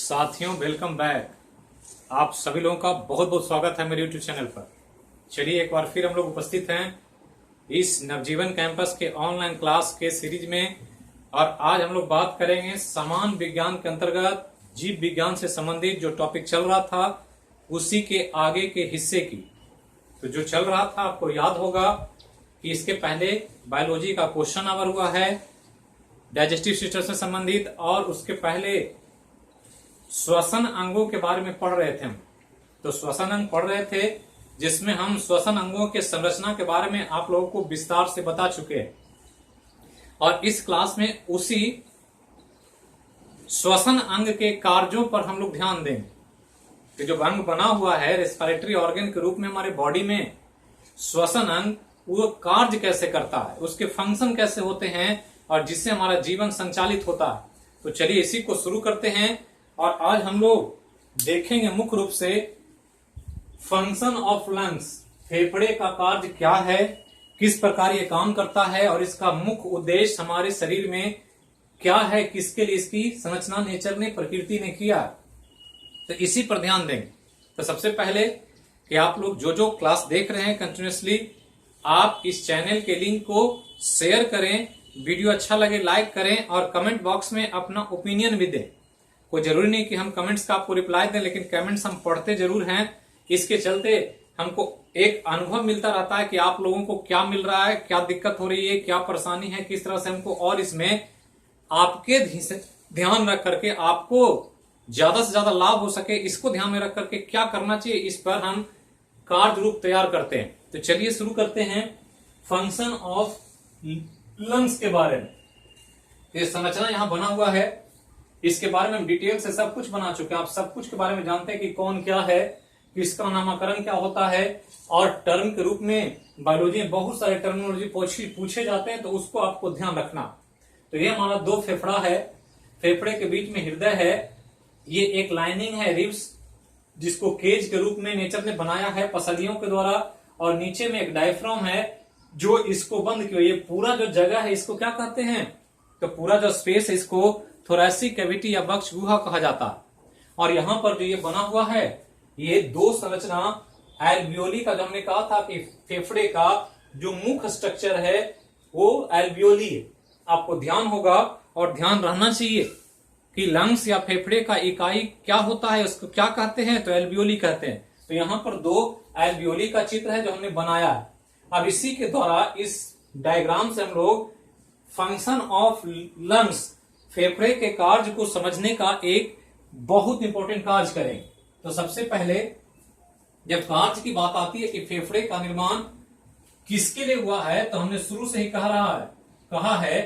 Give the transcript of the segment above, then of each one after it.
साथियों welcome back. आप सभी लोगों का बहुत बहुत स्वागत है मेरे YouTube चैनल पर। चलिए एक बार फिर हम लोग उपस्थित हैं इस नवजीवन कैंपस के ऑनलाइन क्लास के सीरीज में, और आज हम लोग बात करेंगे समान विज्ञान के अंतर्गत जीव विज्ञान से संबंधित जो टॉपिक चल रहा था उसी के आगे के हिस्से की। तो जो चल रहा था आपको याद होगा कि इसके पहले बायोलॉजी का क्वेश्चन आवर हुआ है डाइजेस्टिव सिस्टम से संबंधित, और उसके पहले श्वसन अंगों के बारे में पढ़ रहे थे हम। तो श्वसन अंग पढ़ रहे थे जिसमें हम श्वसन अंगों के संरचना के बारे में आप लोगों को विस्तार से बता चुके हैं, और इस क्लास में उसी श्वसन अंग के कार्यों पर हम लोग ध्यान देंगे कि जो अंग बना हुआ है रेस्पिरेटरी ऑर्गन के रूप में हमारे बॉडी में, श्वसन अंग वो कार्य कैसे करता है, उसके फंक्शन कैसे होते हैं और जिससे हमारा जीवन संचालित होता है। तो चलिए इसी को शुरू करते हैं, और आज हम लोग देखेंगे मुख्य रूप से फंक्शन ऑफ लंग्स, फेफड़े का कार्य क्या है, किस प्रकार ये काम करता है और इसका मुख्य उद्देश्य हमारे शरीर में क्या है, किसके लिए इसकी संरचना नेचर ने, प्रकृति ने किया। तो इसी पर ध्यान देंगे। तो सबसे पहले कि आप लोग जो जो क्लास देख रहे हैं कंटिन्यूसली, आप इस चैनल के लिंक को शेयर करें, वीडियो अच्छा लगे लाइक करें, और कमेंट बॉक्स में अपना ओपिनियन भी दें। कोई जरूरी नहीं कि हम कमेंट्स का आपको रिप्लाई दें, लेकिन कमेंट्स हम पढ़ते जरूर हैं। इसके चलते हमको एक अनुभव मिलता रहता है कि आप लोगों को क्या मिल रहा है, क्या दिक्कत हो रही है, क्या परेशानी है, किस तरह से हमको और इसमें आपके ध्यान रख करके आपको ज्यादा से ज्यादा लाभ हो सके, इसको ध्यान में रख करके क्या करना चाहिए, इस पर हम कार्य रूप तैयार करते हैं। तो चलिए शुरू करते हैं फंक्शन ऑफ लंग्स के बारे में। ये संरचना यहां बना हुआ है, इसके बारे में हम डिटेल से सब कुछ बना चुके हैं। आप सब कुछ के बारे में जानते हैं कि कौन क्या है, किसका नामकरण क्या होता है, और टर्म के रूप में बायोलॉजी में बहुत सारे टर्मिनोलॉजी पूछे जाते हैं, तो उसको आपको ध्यान रखना। तो ये हमारा दो फेफड़ा है, फेफड़े के बीच में हृदय है, ये एक लाइनिंग है रिब्स जिसको केज के रूप में नेचर ने बनाया है पसलियों के द्वारा, और नीचे में एक डायफ्राम है जो इसको बंद किया। ये पूरा जो जगह है इसको क्या कहते हैं, तो पूरा जो स्पेस है इसको थोरैसिक कैविटी या वक्ष गुहा कहा जाता है। और यहां पर जो ये बना हुआ है, ये दो संरचना एल्वियोली का, जो हमने कहा था कि फेफड़े का जो मुख्य स्ट्रक्चर है वो एल्वियोली है। आपको ध्यान होगा और ध्यान रहना चाहिए कि लंग्स या फेफड़े का इकाई क्या होता है, उसको क्या कहते हैं, तो एल्वियोली कहते हैं। तो यहां पर दो एल्वियोली का चित्र है जो हमने बनाया है। अब इसी के द्वारा इस डायग्राम से हम लोग फंक्शन ऑफ लंग्स, फेफड़े के कार्य को समझने का एक बहुत इंपॉर्टेंट कार्य करें। तो सबसे पहले जब कार्य की बात आती है कि फेफड़े का निर्माण किसके लिए हुआ है, तो हमने शुरू से ही कहा है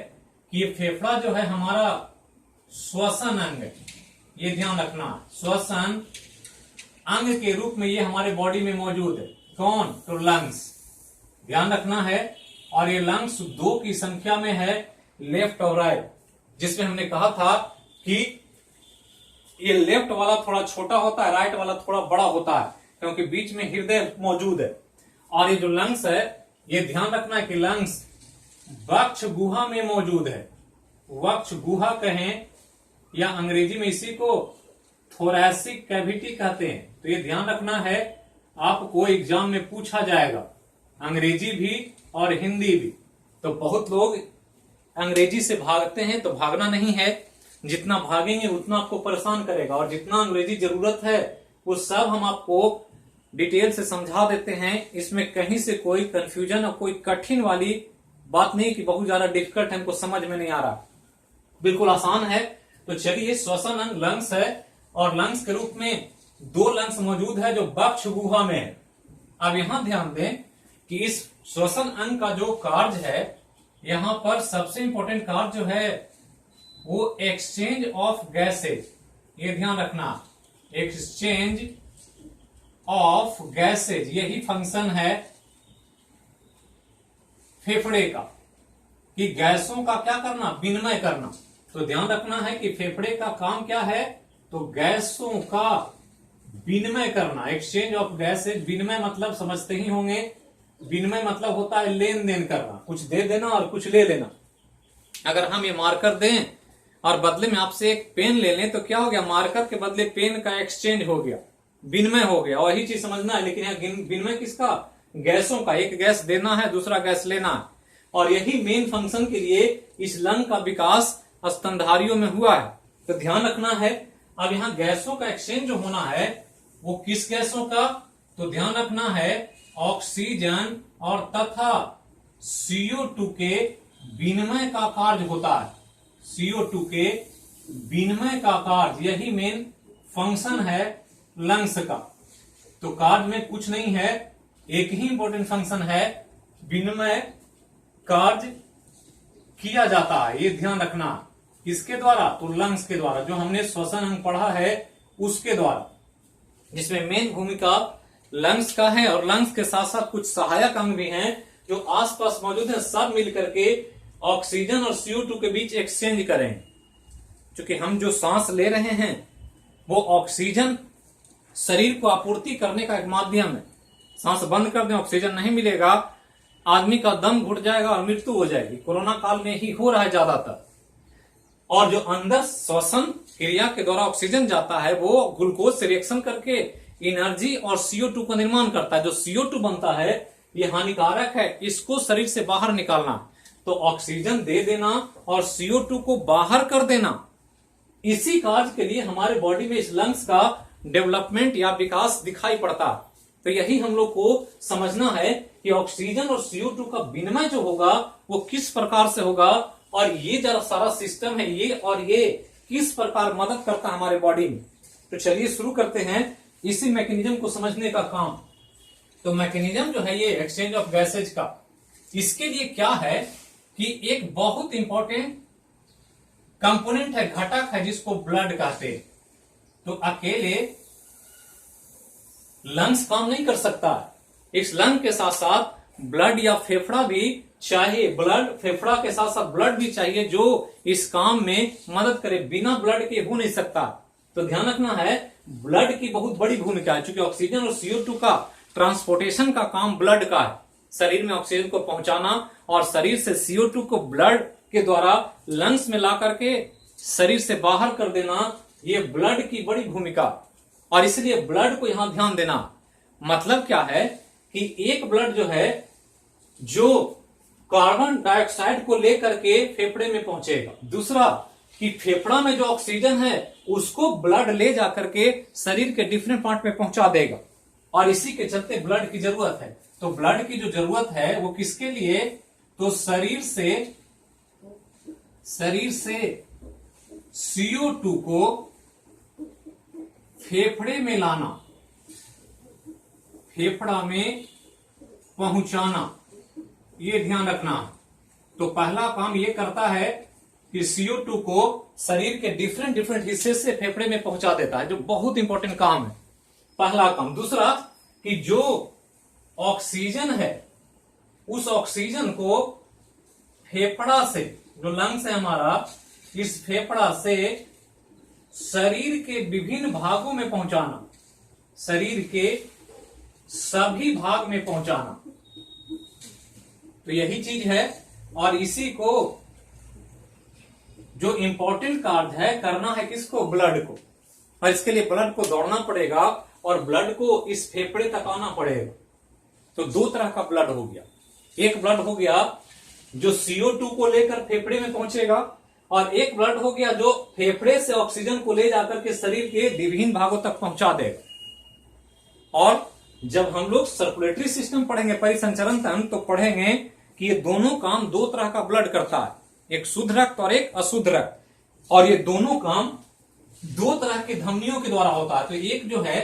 कि ये फेफड़ा जो है हमारा श्वसन अंग, ये ध्यान रखना, श्वसन अंग के रूप में ये हमारे बॉडी में मौजूद है। कौन, तो लंग्स, ध्यान रखना है। और ये लंग्स दो की संख्या में है, लेफ्ट और राइट, जिसमें हमने कहा था कि ये लेफ्ट वाला थोड़ा छोटा होता है, राइट वाला थोड़ा बड़ा होता है, क्योंकि बीच में हृदय मौजूद है। और ये जो लंग्स है, ये ध्यान रखना है कि लंग्स वक्ष गुहा में मौजूद है। वक्ष गुहा कहें या अंग्रेजी में इसी को थोरैसिक कैविटी कहते हैं। तो ये ध्यान रखना है, आपको एग्जाम में पूछा जाएगा, अंग्रेजी भी और हिंदी भी। तो बहुत लोग अंग्रेजी से भागते हैं, तो भागना नहीं है, जितना भागेंगे उतना आपको परेशान करेगा, और जितना अंग्रेजी जरूरत है वो सब हम आपको डिटेल से समझा देते हैं। इसमें कहीं से कोई कंफ्यूजन और कोई कठिन वाली बात नहीं कि बहुत ज्यादा डिफिकल्ट है, हमको समझ में नहीं आ रहा, बिल्कुल आसान है। तो चलिए, श्वसन अंग लंग्स है, और लंग्स के रूप में दो लंग्स मौजूद है जो वक्ष गुहा में है। अब यहां ध्यान दें कि इस श्वसन अंग का जो कार्य है, यहां पर सबसे इंपॉर्टेंट कार्य जो है वो एक्सचेंज ऑफ गैसेज, ये ध्यान रखना, एक्सचेंज ऑफ गैसेज, यही फंक्शन है फेफड़े का, कि गैसों का क्या करना, विनिमय करना। तो ध्यान रखना है कि फेफड़े का काम क्या है, तो गैसों का विनिमय करना, एक्सचेंज ऑफ गैसेज। विनिमय मतलब समझते ही होंगे, विनिमय मतलब होता है लेन देन करना, कुछ दे देना और कुछ ले लेना। अगर हम ये मार्कर दें और बदले में आपसे एक पेन ले लें तो क्या हो गया, मार्कर के बदले पेन का एक्सचेंज हो गया, विनिमय हो गया। वही चीज समझना है, लेकिन यहाँ विनिमय किसका, गैसों का। एक गैस देना है, दूसरा गैस लेना है। और यही मेन फंक्शन के लिए इस लंग का विकास स्तनधारियों में हुआ है। तो ध्यान रखना है। अब यहाँ गैसों का एक्सचेंज जो होना है वो किस गैसों का, तो ध्यान रखना है ऑक्सीजन और तथा CO2 के विनिमय का कार्य होता है। CO2 के विनिमय का कार्य, यही मेन फंक्शन है लंग्स का। तो कार्य में कुछ नहीं है, एक ही इंपॉर्टेंट फंक्शन है, विनिमय कार्य किया जाता है। ये ध्यान रखना, किसके द्वारा, तो लंग्स के द्वारा, जो हमने श्वसन अंग पढ़ा है उसके द्वारा, जिसमें मेन भूमिका लंग्स का है। और लंग्स के साथ साथ कुछ सहायक अंग भी हैं जो आसपास मौजूद हैं, सब मिलकर के ऑक्सीजन और CO2 के बीच एक्सचेंज करें। क्योंकि हम जो सांस ले रहे हैं वो ऑक्सीजन शरीर को आपूर्ति करने का एक माध्यम है। सांस बंद कर दें, ऑक्सीजन नहीं मिलेगा, आदमी का दम घुट जाएगा और मृत्यु हो जाएगी। कोरोना काल में ही हो रहा है ज्यादातर। और जो अंदर श्वसन क्रिया के द्वारा ऑक्सीजन जाता है वो ग्लूकोज से रिएक्शन करके एनर्जी और CO2 का निर्माण करता है। जो CO2 बनता है ये हानिकारक है, इसको शरीर से बाहर निकालना। तो ऑक्सीजन दे देना और CO2 को बाहर कर देना, इसी कार्य के लिए हमारे बॉडी में इस लंग्स का डेवलपमेंट या विकास दिखाई पड़ता है। तो यही हम लोग को समझना है कि ऑक्सीजन और CO2 का विनिमय जो होगा वो किस प्रकार से होगा, और ये जरा सारा सिस्टम है ये, और ये किस प्रकार मदद करता है हमारे बॉडी में। तो चलिए शुरू करते हैं इसी मैकेनिज्म को समझने का काम। तो मैकेनिज्म जो है ये एक्सचेंज ऑफ गैसेज का, इसके लिए क्या है कि एक बहुत इंपॉर्टेंट कंपोनेंट है, घटक है, जिसको ब्लड कहते हैं। तो अकेले लंग्स काम नहीं कर सकता, इस लंग के साथ साथ ब्लड या फेफड़ा भी चाहिए। ब्लड, फेफड़ा के साथ साथ ब्लड भी चाहिए जो इस काम में मदद करे। बिना ब्लड के हो नहीं सकता। तो ध्यान रखना है, ब्लड की बहुत बड़ी भूमिका है। चूंकि ऑक्सीजन और CO2 का ट्रांसपोर्टेशन का काम ब्लड का है, शरीर में ऑक्सीजन को पहुंचाना और शरीर से CO2 को ब्लड के द्वारा लंग्स में ला करके शरीर से बाहर कर देना, ये ब्लड की बड़ी भूमिका। और इसलिए ब्लड को यहां ध्यान देना। मतलब क्या है कि एक ब्लड जो है जो कार्बन डाइऑक्साइड को लेकर के फेफड़े में पहुंचेगा, दूसरा कि फेफड़ा में जो ऑक्सीजन है उसको ब्लड ले जाकर के शरीर के डिफरेंट पार्ट में पहुंचा देगा। और इसी के चलते ब्लड की जरूरत है। तो ब्लड की जो जरूरत है वो किसके लिए, तो शरीर से CO2 को फेफड़े में लाना, फेफड़ा में पहुंचाना, ये ध्यान रखना। तो पहला काम ये करता है कि CO2 को शरीर के डिफरेंट हिस्से से फेफड़े में पहुंचा देता है, जो बहुत इंपॉर्टेंट काम है, पहला काम। दूसरा कि जो ऑक्सीजन है उस ऑक्सीजन को फेफड़ा से, जो लंग्स है हमारा, इस फेफड़ा से शरीर के विभिन्न भागों में पहुंचाना, शरीर के सभी भाग में पहुंचाना। तो यही चीज है। और इसी को जो इंपॉर्टेंट कार्य है करना है किसको, ब्लड को। और इसके लिए ब्लड को दौड़ना पड़ेगा और ब्लड को इस फेफड़े तक आना पड़ेगा। तो दो तरह का ब्लड हो गया। एक ब्लड हो गया जो CO2 को लेकर फेफड़े में पहुंचेगा, और एक ब्लड हो गया जो फेफड़े से ऑक्सीजन को ले जाकर के शरीर के विभिन्न भागों तक पहुंचा देगा। और जब हम लोग सर्कुलेटरी सिस्टम पढ़ेंगे, परिसंचरण तंत्र, तो पढ़ेंगे कि ये दोनों काम दो तरह का ब्लड करता है, एक शुद्ध रक्त और एक अशुद्ध रक्त। और ये दोनों काम दो तरह के धमनियों के द्वारा होता है। तो एक जो है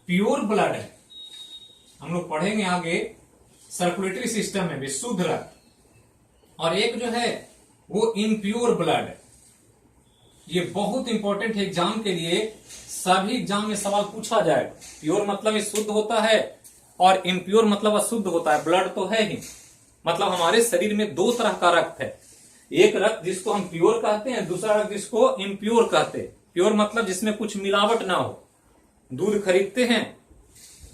प्योर ब्लड है, हम लोग पढ़ेंगे आगे सर्कुलेटरी सिस्टम में भी, शुद्ध रक्त। और एक जो है वो इम्प्योर ब्लड है। ये बहुत इंपॉर्टेंट है एग्जाम के लिए, सभी एग्जाम में सवाल पूछा जाएगा। प्योर मतलब ये शुद्ध होता है और इम्प्योर मतलब अशुद्ध होता है। ब्लड तो है ही, मतलब हमारे शरीर में दो तरह का रक्त है। एक रक्त जिसको हम प्योर कहते हैं, दूसरा रक्त जिसको इम्प्योर कहते हैं। प्योर मतलब जिसमें कुछ मिलावट ना हो। दूध खरीदते हैं,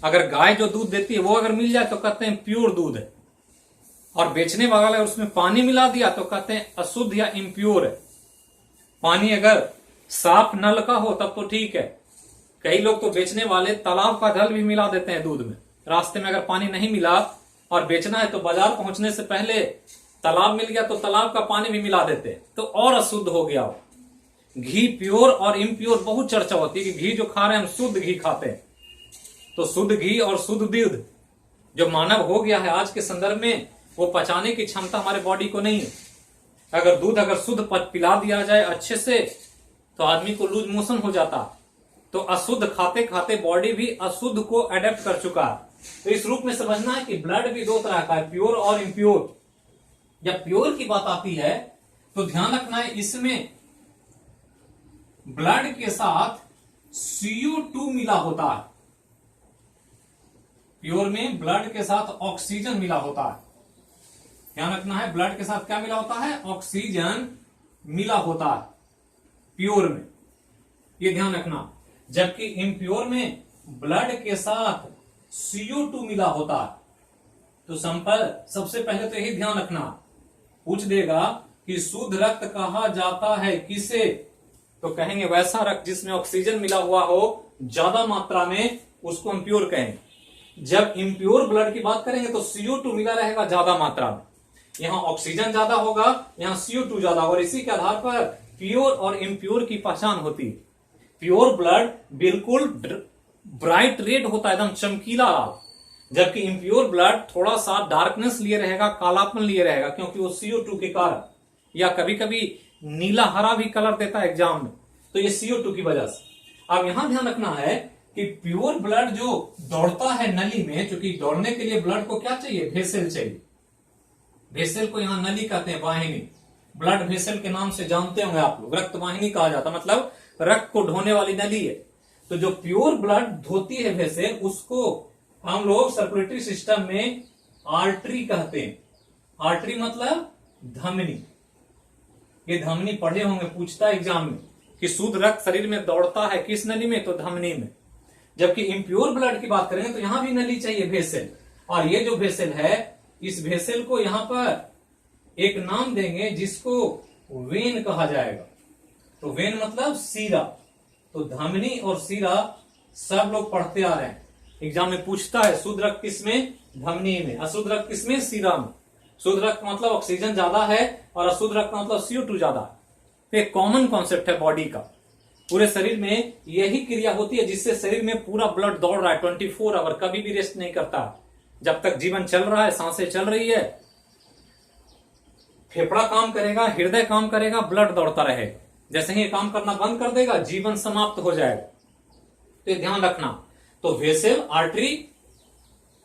अगर गाय जो दूध देती है वो अगर मिल जाए तो कहते हैं प्योर दूध है, और बेचने वाला उसमें पानी मिला दिया तो कहते हैं अशुद्ध या इम्प्योर है। पानी अगर साफ नल का हो तब तो ठीक है, कई लोग तो बेचने वाले तालाब का जल भी मिला देते हैं दूध में। रास्ते में अगर पानी नहीं मिला और बेचना है तो बाजार पहुंचने से पहले तालाब मिल गया तो तालाब का पानी भी मिला देते हैं, तो और अशुद्ध हो गया हो। घी प्योर और इम्प्योर बहुत चर्चा होती है कि घी जो खा रहे हैं हम शुद्ध घी खाते हैं, तो शुद्ध घी और शुद्ध दूध जो मानव हो गया है आज के संदर्भ में, वो पचाने की क्षमता हमारे बॉडी को नहीं है। अगर दूध अगर शुद्ध पिला दिया जाए अच्छे से तो आदमी को लूज मोशन हो जाता। तो अशुद्ध खाते खाते बॉडी भी अशुद्ध को अडेप्ट कर चुका है। तो इस रूप में समझना है कि ब्लड भी दो तरह का है, प्योर और इम्प्योर। जब प्योर की बात आती है तो ध्यान रखना है इसमें ब्लड के साथ CO2 मिला होता है। प्योर में ब्लड के साथ ऑक्सीजन मिला होता है। ध्यान रखना है, ब्लड के साथ क्या मिला होता है? ऑक्सीजन मिला होता है प्योर में, ये ध्यान रखना। जबकि इम्प्योर में ब्लड के साथ CO2 मिला होता है। तो सैंपल सबसे पहले तो यही ध्यान रखना, पूछ देगा कि शुद्ध रक्त कहा जाता है किसे, तो कहेंगे वैसा रक्त जिसमें ऑक्सीजन मिला हुआ हो ज्यादा मात्रा में, उसको हम प्योर कहेंगे। जब इम्प्योर ब्लड की बात करेंगे तो CO2 मिला रहेगा ज्यादा मात्रा में, यहां ऑक्सीजन ज्यादा होगा, यहां CO2 ज्यादा, और इसी के आधार पर प्योर और इम्प्योर की पहचान होती है। प्योर ब्लड बिल्कुल ब्राइट रेड होता है, एकदम चमकीला लाल, जबकि इम्प्योर ब्लड थोड़ा सा डार्कनेस लिए रहेगा, कालापन लिए रहेगा, क्योंकि वो CO2 के कारण, या कभी कभी नीला हरा भी कलर देता है एग्जाम में, तो ये CO2 की वजह से। अब यहां ध्यान रखना है कि प्योर ब्लड जो दौड़ता है नली में, क्योंकि दौड़ने के लिए ब्लड को क्या चाहिए? वेसल चाहिए। वेसल को यहां नली कहते हैं, वाहिनी। ब्लड वेसल के नाम से जानते होंगे आप लोग, रक्त वाहिनी कहा जाता, मतलब रक्त को ढोने वाली नली है। तो जो प्योर ब्लड धोती है वेसल, उसको हम लोग सर्कुलेटरी सिस्टम में आर्टरी कहते हैं। आर्टरी मतलब धमनी। ये धमनी पढ़े होंगे, पूछता है एग्जाम में कि शुद्ध रक्त शरीर में दौड़ता है किस नली में, तो धमनी में। जबकि इम्प्योर ब्लड की बात करेंगे तो यहां भी नली चाहिए, वेसल। और ये जो वेसल है, इस वेसल को यहां पर एक नाम देंगे जिसको वेन कहा जाएगा। तो वेन मतलब सीरा। तो धमनी और सीरा सब लोग पढ़ते आ रहे हैं, एग्जाम में पूछता है शुद्ध रक्त किसमें? धमनी में। अशुद्ध रक्त किसमें? सीरा में। शुद्ध रक्त मतलब ऑक्सीजन ज्यादा है और अशुद्ध रक्त मतलब CO2 ज्यादा है। तो एक कॉमन कॉन्सेप्ट है बॉडी का। पूरे शरीर में यही क्रिया होती है जिससे शरीर में पूरा ब्लड दौड़ रहा है 24 आवर, कभी भी रेस्ट नहीं करता। जब तक जीवन चल रहा है, सांसें चल रही है, फेफड़ा काम करेगा, हृदय काम करेगा, ब्लड दौड़ता रहेगा। जैसे ही ये काम करना बंद कर देगा, जीवन समाप्त हो जाएगा। तो ये ध्यान रखना। तो वेसल, आर्टरी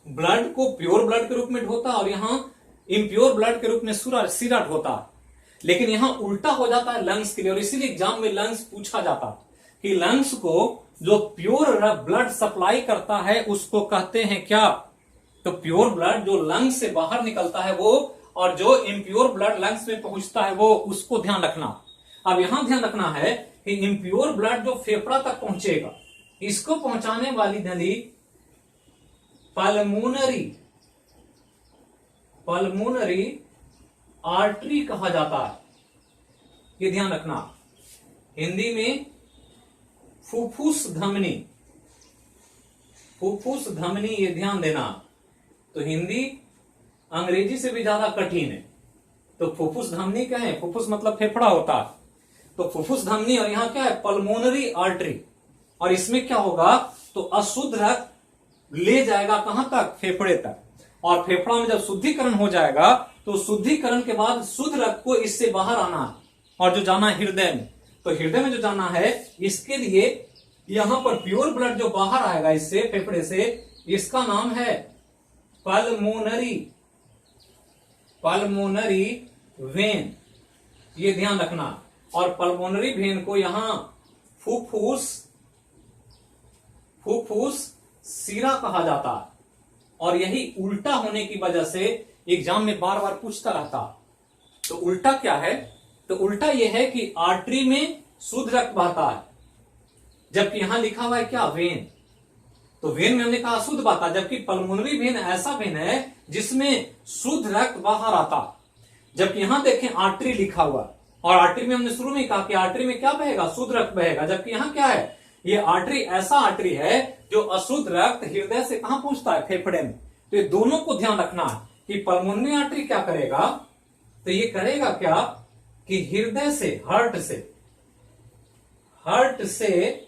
ब्लड को प्योर ब्लड के रूप में ढोता और यहां इम्प्योर ब्लड के रूप में सीरा ढोता। लेकिन यहां उल्टा हो जाता है लंग्स के लिए, और इसीलिए एग्जाम में लंग्स पूछा जाता कि लंग्स को जो प्योर ब्लड सप्लाई करता है उसको कहते हैं क्या? तो प्योर ब्लड जो लंग्स से बाहर निकलता है वो, और जो इम्प्योर ब्लड लंग्स में पहुंचता है वो, उसको ध्यान रखना। अब यहां ध्यान रखना है कि इम्प्योर ब्लड जो फेफड़ा तक पहुंचेगा, इसको पहुंचाने वाली नली पल्मोनरी आर्टरी कहा जाता है। ये ध्यान रखना। हिंदी में फुफ्फुस धमनी, फुफ्फुस धमनी, ये ध्यान देना। तो हिंदी अंग्रेजी से भी ज्यादा कठिन है। तो फुफ्फुस धमनी क्या है? फुफ्फुस मतलब फेफड़ा होता है, तो फुफ्फुस धमनी, और यहां क्या है? Pulmonary artery. और इसमें क्या होगा? तो अशुद्ध रक्त ले जाएगा कहां तक? फेफड़े तक। और फेफड़ा में जब शुद्धिकरण हो जाएगा तो शुद्धिकरण के बाद शुद्ध रक्त को इससे बाहर आना है, और जो जाना है हृदय में। तो हृदय में जो जाना है, इसके लिए यहां पर प्योर ब्लड जो बाहर आएगा इससे, फेफड़े से, इसका नाम है पल्मोनरी वेन। ये ध्यान रखना। और पल्मोनरी वेन को यहां फुफ्फुस सीरा कहा जाता है। और यही उल्टा होने की वजह से एग्जाम में बार बार पूछता रहता। तो उल्टा क्या है? तो उल्टा यह है कि आर्टरी में शुद्ध रक्त बहता है, जबकि यहां लिखा हुआ है क्या? वेन। तो वेन में हमने कहा शुद्ध बहता, जबकि पल्मोनरी वेन ऐसा वेन है जिसमें शुद्ध रक्त बाहर आता। जबकि यहां देखें आर्टरी लिखा हुआ, और आर्टरी में हमने शुरू में कहा कि आर्टरी में क्या बहेगा, शुद्ध रक्त बहेगा, जबकि यहां क्या है, ये आर्टरी ऐसा आर्टरी है जो अशुद्ध रक्त हृदय से कहां पहुंचता है, फेफड़े में। तो ये दोनों को ध्यान रखना है कि पल्मोनरी आर्टरी क्या करेगा, तो ये करेगा क्या कि हृदय से, हार्ट से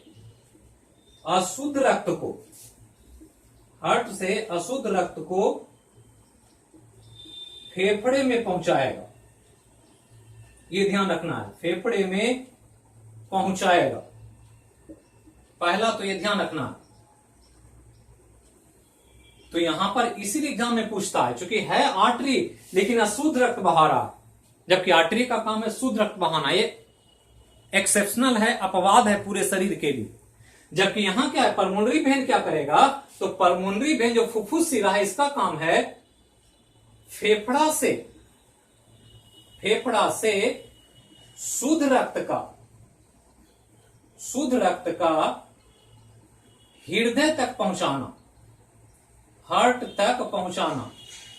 अशुद्ध रक्त को, हार्ट से अशुद्ध रक्त को फेफड़े में पहुंचाएगा। ये ध्यान रखना है, फेफड़े में पहुंचाएगा। पहला तो ये ध्यान रखना है। तो यहां पर इसीलिए एग्जाम में पूछता है, क्योंकि है आर्टरी लेकिन अशुद्ध रक्त बहा रहा है, जबकि आर्टरी का काम है शुद्ध रक्त बहाना। ये एक्सेप्शनल है, अपवाद है पूरे शरीर के लिए। जबकि यहां क्या है, पल्मोनरी वेन क्या करेगा, तो पल्मोनरी वेन जो फुफ्फुस सिरा है, इसका काम है फेफड़ा से शुद्ध रक्त का हृदय तक पहुंचाना, हार्ट तक पहुंचाना।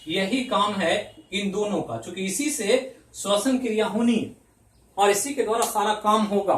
यही काम है इन दोनों का, क्योंकि इसी से श्वसन क्रिया होनी है और इसी के द्वारा सारा काम होगा।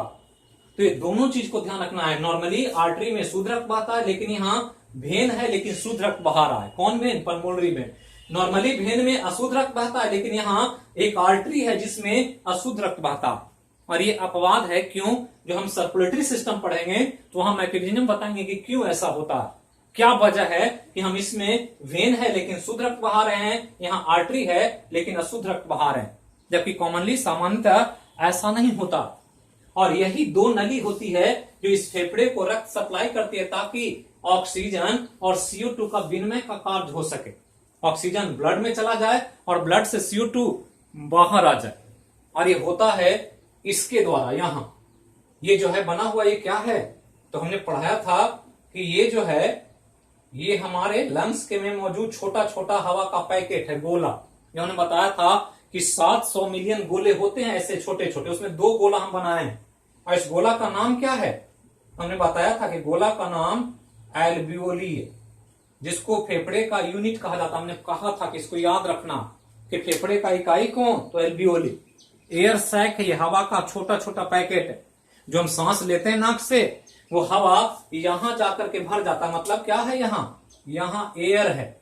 तो ये दोनों चीज को ध्यान रखना है। नॉर्मली आर्टरी में शुद्ध रक्त बहता है, लेकिन यहाँ वेन है लेकिन शुद्ध रक्त बहा रहा है। कौन when, pulmonary vein. Normally when में अशुद्ध रक्त बहता है, लेकिन यहाँ एक आर्टरी है जिसमें अशुद्ध रक्त बहता है। और ये अपवाद है, क्यों, जो हम सर्कुलेटरी सिस्टम पढ़ेंगे तो वहां मैकेनिज्म बताएंगे कि क्यों ऐसा होता है, क्या वजह है कि हम इसमें वेन है लेकिन शुद्ध रक्त बहा रहे हैं, यहाँ आर्टरी है लेकिन अशुद्ध रक्त बहा रहे हैं। जबकि कॉमनली सामान्यतः ऐसा नहीं होता। और यही दो नली होती है जो इस फेफड़े को रक्त सप्लाई करती है, ताकि ऑक्सीजन और CO2 का विनिमय का कार्य हो सके। ऑक्सीजन ब्लड में चला जाए और ब्लड से CO2 बाहर आ जाए। और ये होता है इसके द्वारा। यहां ये जो है बना हुआ, ये क्या है, तो हमने पढ़ाया था कि ये जो है, ये हमारे लंग्स के में मौजूद छोटा छोटा हवा का पैकेट है, गोला। ये हमने बताया था कि 700 मिलियन गोले होते हैं ऐसे छोटे छोटे, उसमें 2 गोला हम बनाए हैं। और इस गोला का नाम क्या है, हमने बताया था कि गोला का नाम एल्वियोली है, जिसको फेफड़े का यूनिट कहा जाता है। हमने कहा था कि इसको याद रखना कि फेफड़े का इकाई कौन, तो एल्वियोली। एयर सैक है, ये हवा का छोटा छोटा पैकेट है। जो हम सांस लेते हैं नाक से, वो हवा यहां जाकर के भर जाता है। मतलब क्या है, यहां एयर है,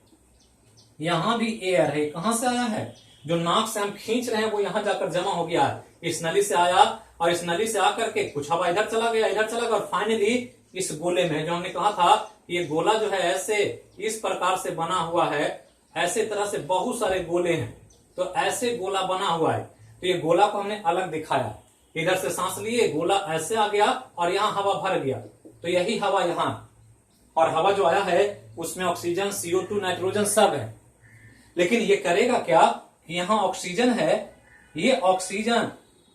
यहां भी एयर है। कहां से आया है, जो नाक से हम खींच रहे हैं वो यहां जाकर जमा हो गया है, इस नली से आया, और इस नली से आकर के कुछ हवा इधर चला गया, इधर चला गया, और फाइनली इस गोले में, जो हमने कहा था ये गोला जो है ऐसे इस प्रकार से बना हुआ है, ऐसे तरह से बहुत सारे गोले हैं, तो ऐसे गोला बना हुआ है। तो ये गोला को हमने अलग दिखाया, इधर से सांस लिए, गोला ऐसे आ गया और यहां हवा भर गया, तो यही हवा यहां, और हवा जो आया है उसमें ऑक्सीजन, CO2, नाइट्रोजन सब है। लेकिन ये करेगा क्या, यहां ऑक्सीजन है, ये ऑक्सीजन,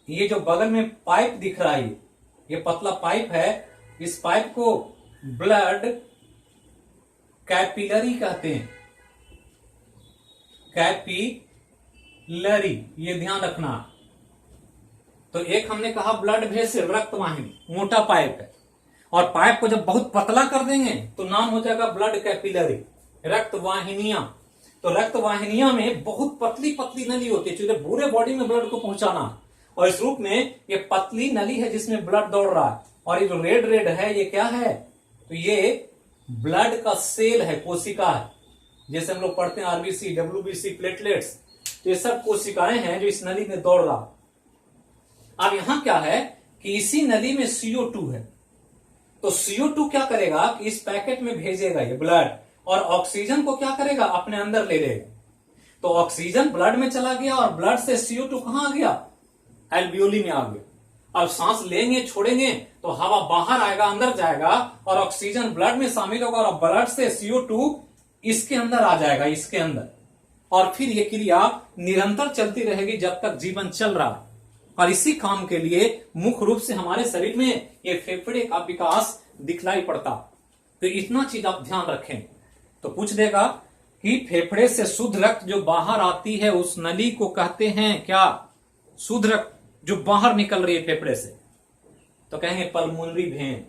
ये जो बगल में पाइप दिख रहा है, ये पतला पाइप है, इस पाइप को ब्लड कैपिलरी कहते हैं, कैपिलरी, ये ध्यान रखना। तो एक हमने कहा ब्लड वेसल, रक्त वाहिनी, मोटा पाइप है, और पाइप को जब बहुत पतला कर देंगे तो नाम हो जाएगा ब्लड कैपिलरी, रक्त वाहिनियां। तो रक्त वाहिनियां में बहुत पतली पतली नली होती है, क्योंकि पूरे बॉडी में ब्लड को पहुंचाना, और इस रूप में ये पतली नली है जिसमें ब्लड दौड़ रहा है। और ये जो रेड रेड है, ये क्या है, तो ये ब्लड का सेल है, कोशिका है, जैसे हम लोग पढ़ते हैं RBC, WBC, प्लेटलेट्स, तो ये सब कोशिकाएं हैं जो इस नली में दौड़ रहा। अब यहां क्या है कि इसी नली में CO2 है, तो CO2 क्या करेगा कि इस पैकेट में भेजेगा ये ब्लड, और ऑक्सीजन को क्या करेगा, अपने अंदर ले लेगा। तो ऑक्सीजन ब्लड में चला गया और ब्लड से CO2 कहां आ गया, एल्वियोली में आ गया। अब सांस लेंगे, छोड़ेंगे तो हवा बाहर आएगा, अंदर जाएगा, और ऑक्सीजन ब्लड में शामिल होगा, और ब्लड से CO2 इसके अंदर आ जाएगा, इसके अंदर। और फिर ये क्रिया निरंतर चलती रहेगी जब तक जीवन चल रहा है। और इसी काम के लिए मुख्य रूप से हमारे शरीर में ये फेफड़े का विकास दिखलाई पड़ता। तो इतना चीज आप ध्यान रखें। तो पूछ देगा कि फेफड़े से शुद्ध रक्त जो बाहर आती है उस नली को कहते हैं क्या, शुद्ध रक्त जो बाहर निकल रही है फेफड़े से, तो कहेंगे पल्मोनरी वेन।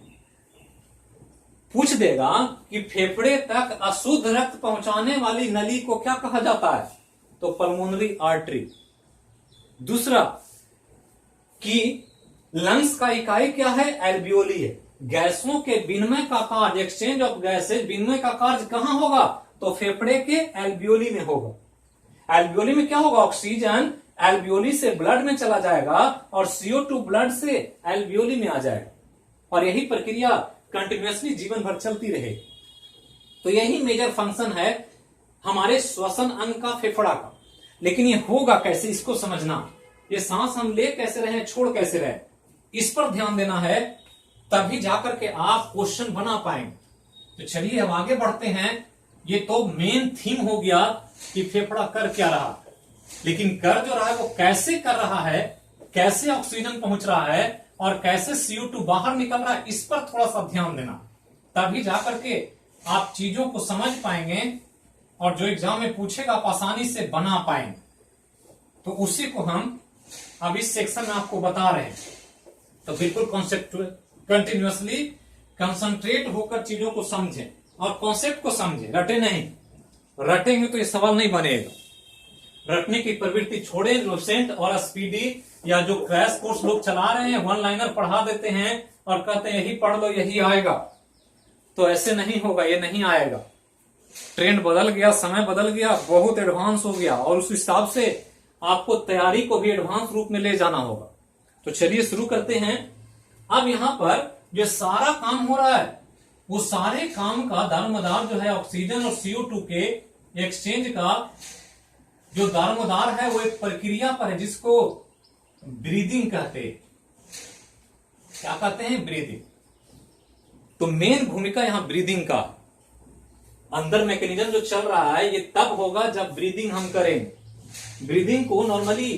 पूछ देगा कि फेफड़े तक अशुद्ध रक्त पहुंचाने वाली नली को क्या कहा जाता है, तो पल्मोनरी आर्टरी। दूसरा, कि लंग्स का इकाई क्या है? एल्वियोली है। गैसों के विनिमय का कार्य, एक्सचेंज ऑफ गैसेज, विनिमय का कार्य कहां होगा? तो फेफड़े के एल्वियोली में होगा। एल्वियोली में क्या होगा? ऑक्सीजन एल्वियोली से ब्लड में चला जाएगा और CO2 ब्लड से एल्वियोली में आ जाएगा, और यही प्रक्रिया कंटिन्यूअसली जीवन भर चलती रहे। तो यही मेजर फंक्शन है हमारे श्वसन अंग का, फेफड़ा का। लेकिन ये होगा कैसे, इसको समझना। ये सांस हम ले कैसे रहे, छोड़ कैसे रहे, इस पर ध्यान देना है, तभी जाकर के आप क्वेश्चन बना पाएंगे। तो चलिए अब आगे बढ़ते हैं। ये तो मेन थीम हो गया कि फेफड़ा कर क्या रहा, लेकिन कर जो रहा है वो कैसे कर रहा है, कैसे ऑक्सीजन पहुंच रहा है और कैसे CO2 बाहर निकल रहा है, इस पर थोड़ा सा ध्यान देना, तभी जाकर के आप चीजों को समझ पाएंगे और जो एग्जाम में पूछेगा आप आसानी से बना पाएंगे। तो उसी को हम अब इस सेक्शन में आपको बता रहे हैं। तो बिल्कुल कॉन्सेप्चुअल, कंटिन्यूअसली कंसंट्रेट होकर चीजों को समझें और कॉन्सेप्ट को समझें, रटे नहीं। रटेंगे तो ये सवाल नहीं बनेगा। रटने की प्रवृत्ति छोड़ें। लुसेंट और स्पीडी या जो क्रैश कोर्स लोग चला रहे हैं, वन लाइनर पढ़ा देते हैं और कहते हैं यही पढ़ लो यही आएगा, तो ऐसे नहीं होगा, ये नहीं आएगा। ट्रेंड बदल गया, समय बदल गया, बहुत एडवांस हो गया, और उस हिसाब से आपको तैयारी को भी एडवांस रूप में ले जाना होगा। तो चलिए शुरू करते हैं। अब यहां पर जो सारा काम हो रहा है, वो सारे काम का दारोमदार जो है ऑक्सीजन और CO2 के एक्सचेंज का जो दारोमदार है वो एक प्रक्रिया पर है जिसको ब्रीदिंग कहते हैं। क्या कहते हैं? ब्रीदिंग। तो मेन भूमिका यहां ब्रीदिंग का, अंदर मैकेनिज्म जो चल रहा है ये तब होगा जब ब्रीदिंग हम करेंगे। ब्रीदिंग को नॉर्मली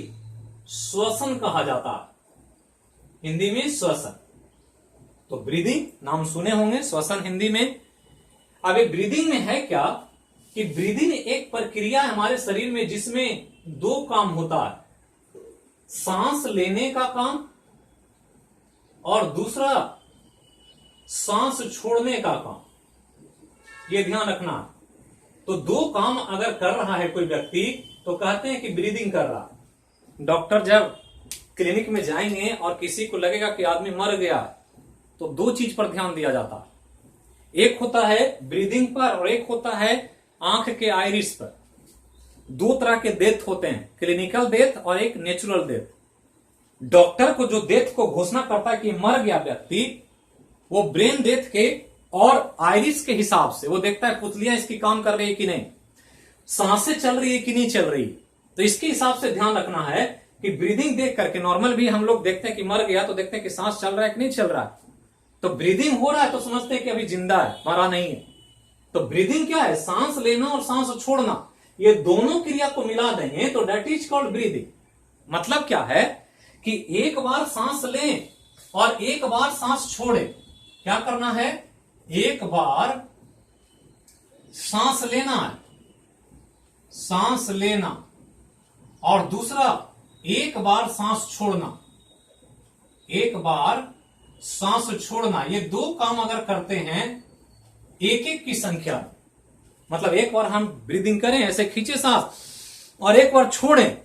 श्वसन कहा जाता है, हिंदी में श्वसन। तो ब्रीदिंग नाम सुने होंगे, श्वसन हिंदी में। अब ये ब्रीदिंग में है क्या कि ब्रीदिंग एक प्रक्रिया है हमारे शरीर में जिसमें दो काम होता है, सांस लेने का काम और दूसरा सांस छोड़ने का काम। ये ध्यान रखना। तो दो काम अगर कर रहा है कोई व्यक्ति तो कहते हैं कि ब्रीदिंग कर रहा है। डॉक्टर जब क्लिनिक में जाएंगे और किसी को लगेगा कि आदमी मर गया तो दो चीज पर ध्यान दिया जाता है, एक होता है ब्रीदिंग पर और एक होता है आंख के आइरिस पर। दो तरह के डेथ होते हैं, क्लिनिकल डेथ और एक नेचुरल डेथ। डॉक्टर को जो डेथ को घोषणा करता है कि मर गया व्यक्ति, वो ब्रेन डेथ के और आइरिस के हिसाब से वो देखता है पुतलियां इसकी काम कर रही है कि नहीं, सांसें चल रही है कि नहीं चल रही। तो इसके हिसाब से ध्यान रखना है कि ब्रीदिंग देख करके, नॉर्मल भी हम लोग देखते हैं कि मर गया तो देखते हैं कि सांस चल रहा है कि नहीं चल रहा है। तो ब्रीदिंग हो रहा है तो समझते हैं कि अभी जिंदा है, मरा नहीं है। तो ब्रीदिंग क्या है? सांस लेना और सांस छोड़ना, ये दोनों क्रिया को मिला देंगे तो दैट इज कॉल्ड ब्रीदिंग। मतलब क्या है कि एक बार सांस लें और एक बार सांस छोड़े। क्या करना है? एक बार सांस लेना है, सांस लेना, और दूसरा एक बार सांस छोड़ना, एक बार सांस छोड़ना। ये दो काम अगर करते हैं एक एक की संख्या, मतलब एक बार हम ब्रीदिंग करें ऐसे खींचे सांस और एक बार छोड़ें,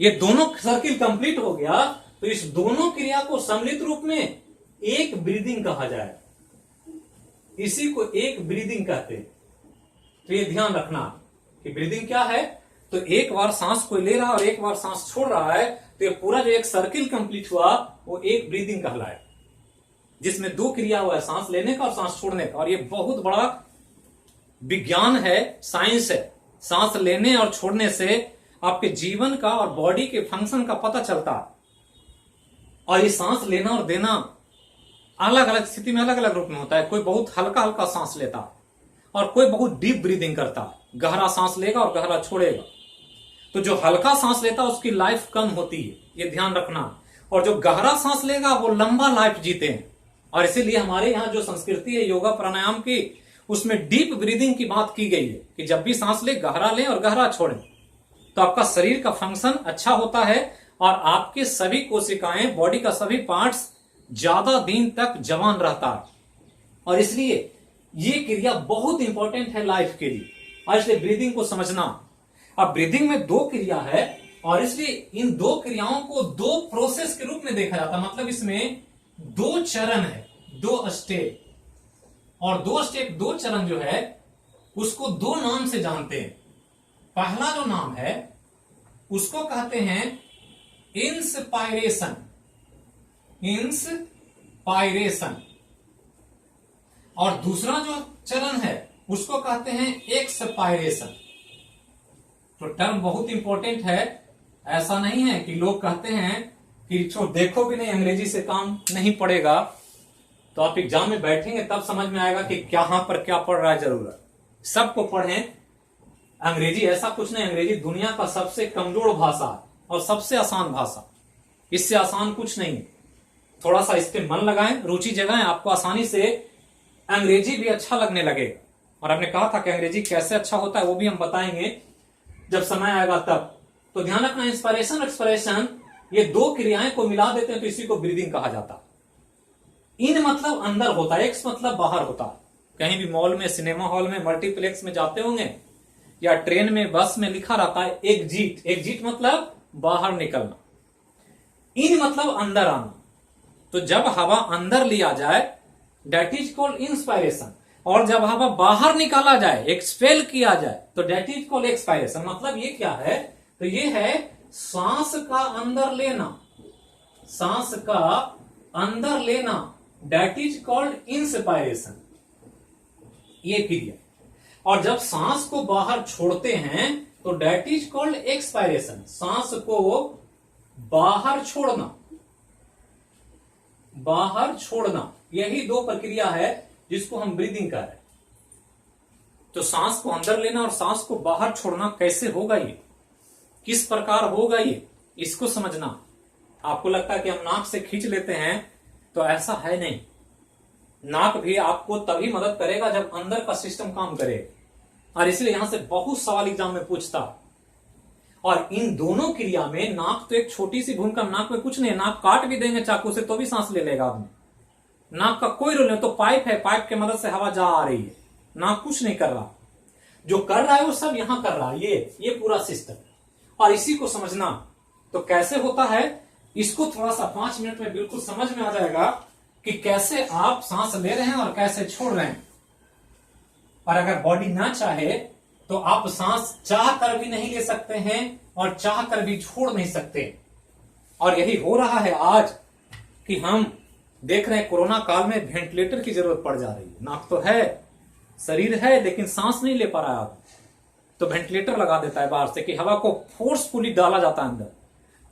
ये दोनों सर्किल कंप्लीट हो गया तो इस दोनों क्रिया को सम्मिलित रूप में एक ब्रीदिंग कहा जाए। इसी को एक ब्रीदिंग कहते हैं। तो ये ध्यान रखना कि ब्रीदिंग क्या है। तो एक बार सांस कोई ले रहा है और एक बार सांस छोड़ रहा है, तो ये पूरा जो एक सर्किल कंप्लीट हुआ वो एक ब्रीदिंग कहलाए, जिसमें दो क्रिया हुआ है, सांस लेने का और सांस छोड़ने का। और ये बहुत बड़ा विज्ञान है, साइंस है। सांस लेने और छोड़ने से आपके जीवन का और बॉडी के फंक्शन का पता चलता है। और ये सांस लेना और देना अलग अलग स्थिति में अलग अलग रूप में होता है। कोई बहुत हल्का हल्का सांस लेता है और कोई बहुत डीप ब्रीदिंग करता है, गहरा सांस लेगा और गहरा छोड़ेगा। तो जो हल्का सांस लेता है उसकी लाइफ कम होती है, ये ध्यान रखना। और जो गहरा सांस लेगा वो लंबा लाइफ जीते हैं। और इसीलिए हमारे यहाँ जो संस्कृति है योगा प्राणायाम की, उसमें डीप ब्रीदिंग की बात की गई है कि जब भी सांस ले गहरा लें और गहरा छोड़ें, तो आपका शरीर का फंक्शन अच्छा होता है और आपके सभी कोशिकाएं, बॉडी का सभी पार्ट्स ज्यादा दिन तक जवान रहता है। और इसलिए ये क्रिया बहुत इंपॉर्टेंट है लाइफ के लिए, और इसलिए ब्रीदिंग को समझना। अब ब्रीदिंग में दो क्रिया है और इसलिए इन दो क्रियाओं को दो प्रोसेस के रूप में में देखा जाता है, मतलब इसमें 2 चरण है, 2 स्टेप, और 2 स्टेप 2 चरण जो है उसको 2 नाम से जानते हैं। पहला जो नाम है उसको कहते हैं इंस्पायरेशन, इंस्पायरेशन, और दूसरा जो चरण है उसको कहते हैं एक्सपायरेशन। तो टर्म बहुत इंपॉर्टेंट है, ऐसा नहीं है कि लोग कहते हैं कि छो देखो भी नहीं, अंग्रेजी से काम नहीं पड़ेगा, तो आप एग्जाम में बैठेंगे तब समझ में आएगा कि कहां पर क्या पढ़ रहा है। जरूरत सबको पढ़ें अंग्रेजी, ऐसा कुछ नहीं, अंग्रेजी दुनिया का सबसे कमजोर भाषा और सबसे आसान भाषा, इससे आसान कुछ नहीं। थोड़ा सा इस पे मन लगाएं, रुचि जगाएं, आपको आसानी से अंग्रेजी भी अच्छा लगने लगेगा। और हमने कहा था कि अंग्रेजी कैसे अच्छा होता है वो भी हम बताएंगे जब समय आएगा तब। तो ध्यान रखना, इंस्पिरेशन और एक्सपिरेशन ये 2 क्रियाएं को मिला देते हैं तो इसी को ब्रीदिंग कहा जाता है। इन मतलब अंदर होता है, एक्स मतलब बाहर होता है। कहीं भी मॉल में, सिनेमा हॉल में, मल्टीप्लेक्स में जाते होंगे या ट्रेन में, बस में लिखा रहता है एग्जिट, एग्जिट मतलब बाहर निकलना। इन मतलब अंदर आना। तो जब हवा अंदर लिया जाए दैट इज कॉल्ड इंस्पायरेशन, और जब हवा बाहर निकाला जाए, एक्सपेल किया जाए, तो दैट इज कॉल्ड एक्सपायरेशन। मतलब ये क्या है, तो ये है सांस का अंदर लेना, सांस का अंदर लेना, दैट इज कॉल्ड इंस्पायरेशन, ये क्रिया। और जब सांस को बाहर छोड़ते हैं तो दैट इज कॉल्ड एक्सपायरेशन, सांस को बाहर छोड़ना, बाहर छोड़ना। यही 2 प्रक्रिया है जिसको हम ब्रीदिंग कर रहे हैं। तो सांस को अंदर लेना और सांस को बाहर छोड़ना कैसे होगा, ये किस प्रकार होगा, ये इसको समझना। आपको लगता है कि हम नाक से खींच लेते हैं, तो ऐसा है नहीं। नाक भी आपको तभी मदद करेगा जब अंदर का सिस्टम काम करे, और इसलिए यहां से बहुत सवाल एग्जाम में पूछता। और इन दोनों क्रिया में नाक तो एक छोटी सी भूमिका, नाक में कुछ नहीं है, नाक काट भी देंगे चाकू से तो भी सांस ले लेगा आदमी, नाक का कोई रोल नहीं। तो पाइप है, पाइप के मदद से हवा जा आ रही है, नाक कुछ नहीं कर रहा, जो कर रहा है वो सब यहां कर रहा है, ये पूरा सिस्टम। और इसी को समझना, तो कैसे होता है इसको थोड़ा सा 5 मिनट में बिल्कुल समझ में आ जाएगा कि कैसे आप सांस ले रहे हैं और कैसे छोड़ रहे हैं। और अगर बॉडी ना चाहे तो आप सांस चाह कर भी नहीं ले सकते हैं और चाह कर भी छोड़ नहीं सकते। और यही हो रहा है आज कि हम देख रहे हैं कोरोना काल में वेंटिलेटर की जरूरत पड़ जा रही है। नाक तो है, शरीर है, लेकिन सांस नहीं ले पा रहा है आप, तो वेंटिलेटर लगा देता है बाहर से कि हवा को फोर्सफुली डाला जाता है अंदर,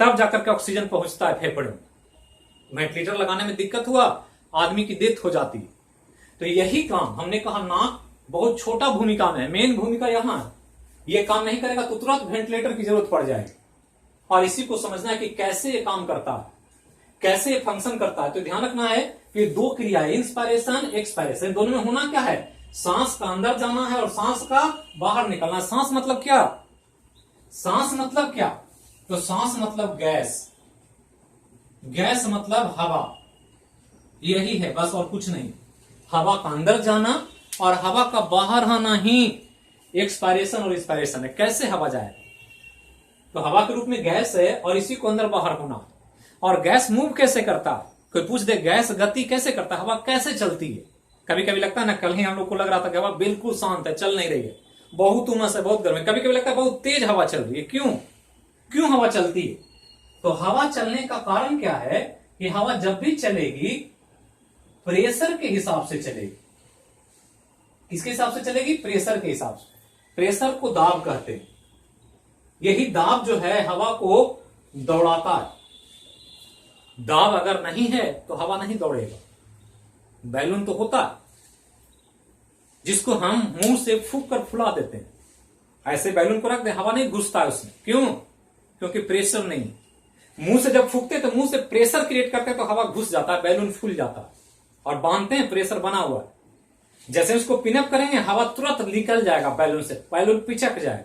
तब जाकर के ऑक्सीजन पहुंचता है फेफड़े में। वेंटिलेटर लगाने में दिक्कत हुआ, आदमी की डेथ हो जाती है। तो यही काम हमने कहा, नाक बहुत छोटा भूमिका में है, मेन भूमिका यहां है। ये काम नहीं करेगा तो तुरंत वेंटिलेटर की जरूरत पड़ जाएगी। और इसी को समझना है कि कैसे ये काम करता है, कैसे फंक्शन करता है। तो ध्यान रखना है कि 2 क्रिया है, इंस्पायरेशन एक्सपायरेशन, दोनों में होना क्या है, सांस का अंदर जाना है और सांस का बाहर निकलना। सांस मतलब क्या, सांस मतलब क्या, तो सांस मतलब गैस, गैस मतलब हवा, यही है बस, और कुछ नहीं। हवा का अंदर जाना और हवा का बाहर आना ही एक्सपायरेशन और इंस्पायरेशन है। कैसे हवा जाए, तो हवा के रूप में गैस है और इसी को अंदर बाहर होना। और गैस मूव कैसे करता है, कोई पूछ दे गैस गति कैसे करता है, हवा कैसे चलती है। कभी कभी लगता है ना, कल ही हम लोग को लग रहा था कि हवा बिल्कुल शांत है, चल नहीं रही है, बहुत उमस है, बहुत गर्म है। कभी कभी लगता है बहुत तेज हवा चल रही है। क्यों हवा चलती है, तो हवा चलने का कारण क्या है कि हवा जब भी चलेगी प्रेशर के हिसाब से चलेगी। किसके हिसाब से चलेगी, प्रेशर के हिसाब से। प्रेशर को दाब कहते हैं। यही दाब जो है हवा को दौड़ाता है। दाब अगर नहीं है तो हवा नहीं दौड़ेगा। बैलून तो होता है जिसको हम मुंह से फूंक कर फुला देते हैं, ऐसे बैलून को रख दे, हवा नहीं घुसता है उसमें। क्यों, क्योंकि प्रेशर नहीं। मुंह से जब फूंकते तो मुंह से प्रेशर क्रिएट करते तो हवा घुस जाता है, बैलून फूल जाता है। और बांधते हैं, प्रेशर बना हुआ है, जैसे उसको पिनअप करेंगे हवा तुरंत निकल जाएगा बैलून से, बैलून पिचक जाएगा।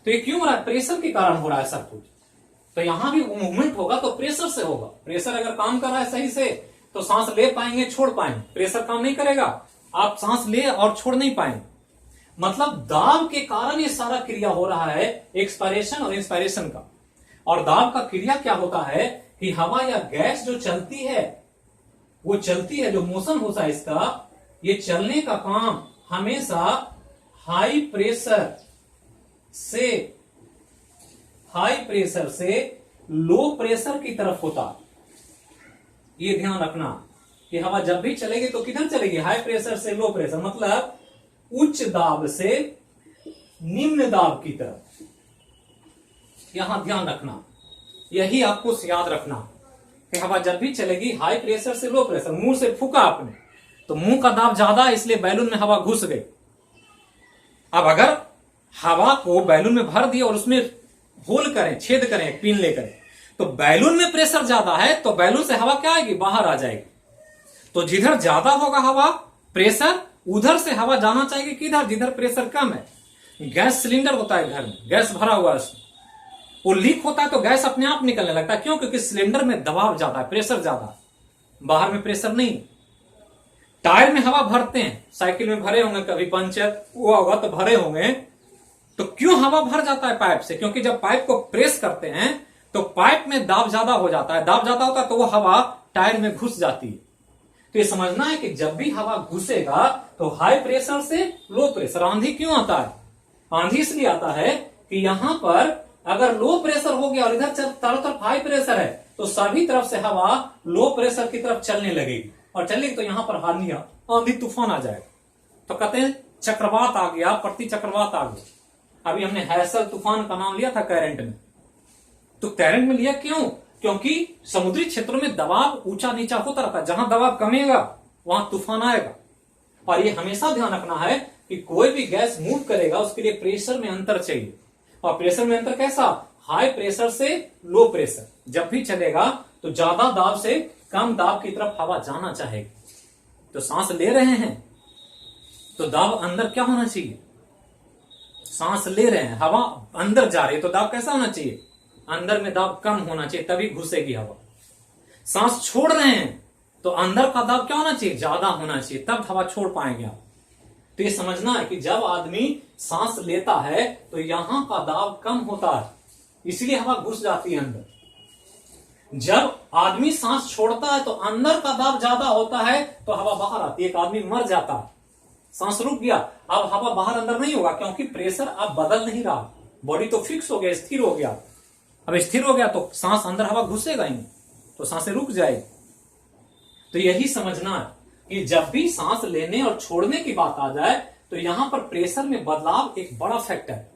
तो ये क्यों हो रहा है, प्रेशर के कारण हो रहा है सब कुछ। तो यहां भी मूवमेंट होगा तो प्रेशर से होगा। प्रेशर अगर काम कर रहा है सही से तो सांस ले पाएंगे, छोड़ पाएंगे। प्रेशर काम नहीं करेगा, आप सांस ले और छोड़ नहीं पाएंगे। मतलब दाब के कारण ये सारा क्रिया हो रहा है, एक्सपायरेशन और इंस्पायरेशन का। और दाब का क्रिया क्या होता है कि हवा या गैस जो चलती है, वो चलती है, जो मोशन होता है इसका, ये चलने का काम हमेशा हाई प्रेशर से लो प्रेशर की तरफ होता। ये ध्यान रखना कि हवा जब भी चलेगी तो किधर चलेगी, हाई प्रेशर से लो प्रेशर, मतलब उच्च दाब से निम्न दाब की तरफ। यहां ध्यान रखना, यही आपको याद रखना कि हवा जब भी चलेगी हाई प्रेशर से लो प्रेशर। मुंह से फूका आपने तो मुंह का दाब ज्यादा है, इसलिए बैलून में हवा घुस गई। अब अगर हवा को बैलून में भर दिया और उसमें होल करें, छेद करें, पिन लेकर, तो बैलून में प्रेशर ज्यादा है तो बैलून से हवा क्या आएगी, बाहर आ जाएगी। तो जिधर ज्यादा होगा हवा प्रेशर, उधर से हवा जाना चाहिए किधर, जिधर प्रेशर कम है। गैस सिलेंडर होता है घर में, गैस भरा हुआ है, वो लीक होता है तो गैस अपने आप निकलने लगता है। क्यों? क्योंकि सिलेंडर में दबाव ज्यादा है, प्रेशर ज्यादा है, बाहर में प्रेशर नहीं। टायर में हवा भरते हैं, साइकिल में भरे होंगे, कभी पंचर हुआ होगा तो भरे होंगे, तो क्यों हवा भर जाता है पाइप से? क्योंकि जब पाइप को प्रेस करते हैं तो पाइप में दाब ज्यादा हो जाता है, दाब ज्यादा होता है तो वो हवा टायर में घुस जाती है। तो ये समझना है कि जब भी हवा घुसेगा तो हाई प्रेशर से लो प्रेशर। आंधी क्यों आता है? आंधी इसलिए आता है कि यहां पर अगर लो प्रेशर हो गया और इधर चारों तरफ हाई प्रेशर है तो सभी तरफ से हवा लो प्रेशर की तरफ चलने लगेगी, और चलेगी तो यहां पर आंधी तूफान आ जाएगा। तो कहते हैं चक्रवात आ गया, प्रति चक्रवात आ गया। अभी हमने हैसल तूफान का नाम लिया था कैरेंट में, तो कैरेंट में लिया क्यों? क्योंकि समुद्री क्षेत्रों में दबाव ऊंचा नीचा होता रहता है, जहां दबाव कमेगा वहां तूफान आएगा। और ये हमेशा ध्यान रखना है कि कोई भी गैस मूव करेगा उसके लिए प्रेशर में अंतर चाहिए, और प्रेशर में अंतर कैसा, हाई प्रेशर से लो प्रेशर। जब भी चलेगा तो ज्यादा दाब से कम दाब की तरफ हवा जाना चाहेगी। तो सांस ले रहे हैं तो दाब अंदर क्या होना चाहिए, सांस ले रहे हैं, हवा अंदर जा रही है तो दाब कैसा होना चाहिए, अंदर में दाब कम होना चाहिए, तभी घुसेगी हवा। सांस छोड़ रहे हैं तो अंदर का दाब क्या होना चाहिए, ज्यादा होना चाहिए, तब हवा छोड़ पाएंगे आप। तो ये समझना है कि जब आदमी सांस लेता है तो यहां का दाब कम होता है, इसलिए हवा घुस जाती है अंदर। जब आदमी सांस छोड़ता है तो अंदर का दाब ज्यादा होता है तो हवा बाहर आती है। एक आदमी मर जाता है, सांस रुक गया, अब हवा बाहर अंदर नहीं होगा, क्योंकि प्रेशर अब बदल नहीं रहा, बॉडी तो फिक्स हो गया, स्थिर हो गया। अब स्थिर हो गया तो सांस अंदर हवा घुसेगा ही नहीं, तो सांसें रुक जाएगी। तो यही समझना है कि जब भी सांस लेने और छोड़ने की बात आ जाए तो यहां पर प्रेशर में बदलाव एक बड़ा फैक्टर है।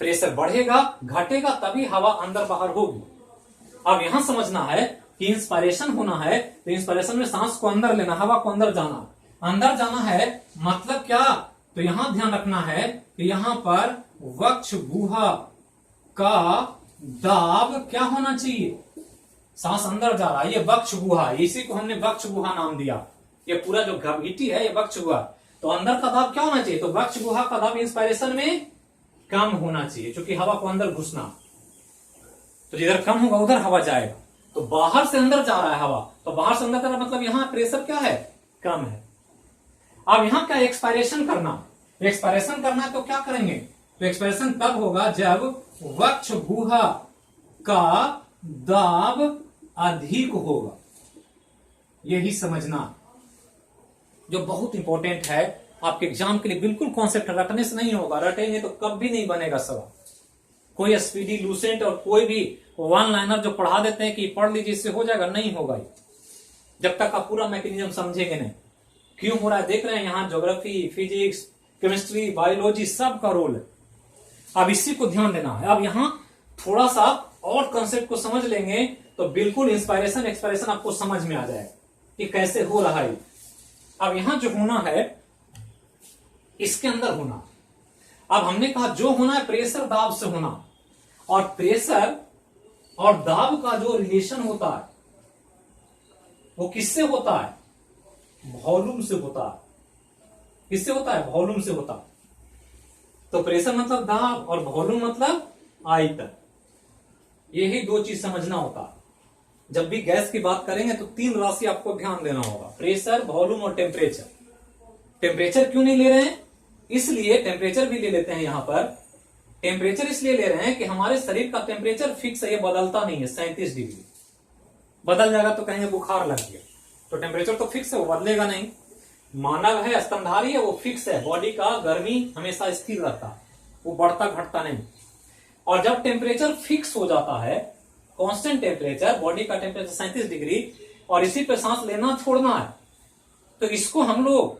प्रेशर बढ़ेगा घटेगा तभी हवा अंदर बाहर होगी। अब यहां समझना है कि इंस्पायरेशन होना है तो इंस्पायरेशन में सांस को अंदर लेना, हवा को अंदर जाना। अंदर जाना है मतलब क्या, तो यहां ध्यान रखना है कि यहां पर वक्ष गुहा का दाब क्या होना चाहिए, सांस अंदर जा रहा है, ये वक्ष गुहा, इसी को हमने वक्ष गुहा नाम दिया। ये पूरा जो ग्रेविटी है ये वक्ष गुहा, तो अंदर का दाब क्या होना चाहिए, तो वक्ष गुहा का दाब इंस्पायरेशन में कम होना चाहिए, क्योंकि हवा को अंदर घुसना, तो जिधर कम होगा उधर हवा जाएगा। तो बाहर से अंदर जा रहा है हवा, तो बाहर से अंदर जा रहा है मतलब यहां प्रेशर क्या है, कम है। अब यहां क्या एक्सपायरेशन करना, एक्सपायरेशन करना है तो क्या करेंगे, तो एक्सपायरेशन तब होगा जब वक्ष गुहा का दाब अधिक होगा। यही समझना जो बहुत इंपॉर्टेंट है आपके एग्जाम के लिए। बिल्कुल कॉन्सेप्ट रटने से नहीं होगा, रटेंगे तो कभी नहीं बनेगा सवाल। कोई स्पीडी लूसेंट और कोई भी वन लाइनर जो पढ़ा देते हैं कि पढ़ लीजिए इससे हो जाएगा, नहीं होगा जब तक आप पूरा मैकेनिज्म समझेंगे नहीं। क्यों हो रहा है देख रहे हैं, यहाँ ज्योग्राफी, फिजिक्स, केमिस्ट्री, बायोलॉजी सब का रोल है। अब इसी को ध्यान देना है। अब यहाँ थोड़ा सा और कंसेप्ट को समझ लेंगे तो बिल्कुल इंस्पायरेशन एक्सपायरेशन आपको समझ में आ जाएगा कि कैसे हो रहा है। अब यहां जो होना है इसके अंदर होना। अब हमने कहा जो होना है प्रेशर दाब से होना, और प्रेशर और दाब का जो रिलेशन होता है वो किससे होता है, वॉल्यूम से होता है। किससे होता है, वॉल्यूम से होता है। तो प्रेशर मतलब दाब और वॉल्यूम मतलब आयतन। यही दो चीज समझना होता है। जब भी गैस की बात करेंगे तो तीन राशि आपको ध्यान देना होगा, प्रेशर, वॉल्यूम और टेम्परेचर। टेम्परेचर क्यों नहीं ले रहे हैं, इसलिए टेम्परेचर भी ले लेते हैं। यहां पर टेम्परेचर इसलिए ले रहे हैं कि हमारे शरीर का टेम्परेचर फिक्स है, ये बदलता नहीं है, 37 डिग्री। बदल जाएगा तो कहेंगे बुखार लग गया। तो टेम्परेचर तो फिक्स है, वो बदलेगा नहीं। मानव है, स्तनधारी है, वो फिक्स है, बॉडी का गर्मी हमेशा स्थिर रहता है, वो बढ़ता घटता नहीं। और जब टेम्परेचर फिक्स हो जाता है, कांस्टेंट टेम्परेचर, बॉडी का टेम्परेचर 37 डिग्री, और इसी पे सांस लेना छोड़ना है, तो इसको हम लोग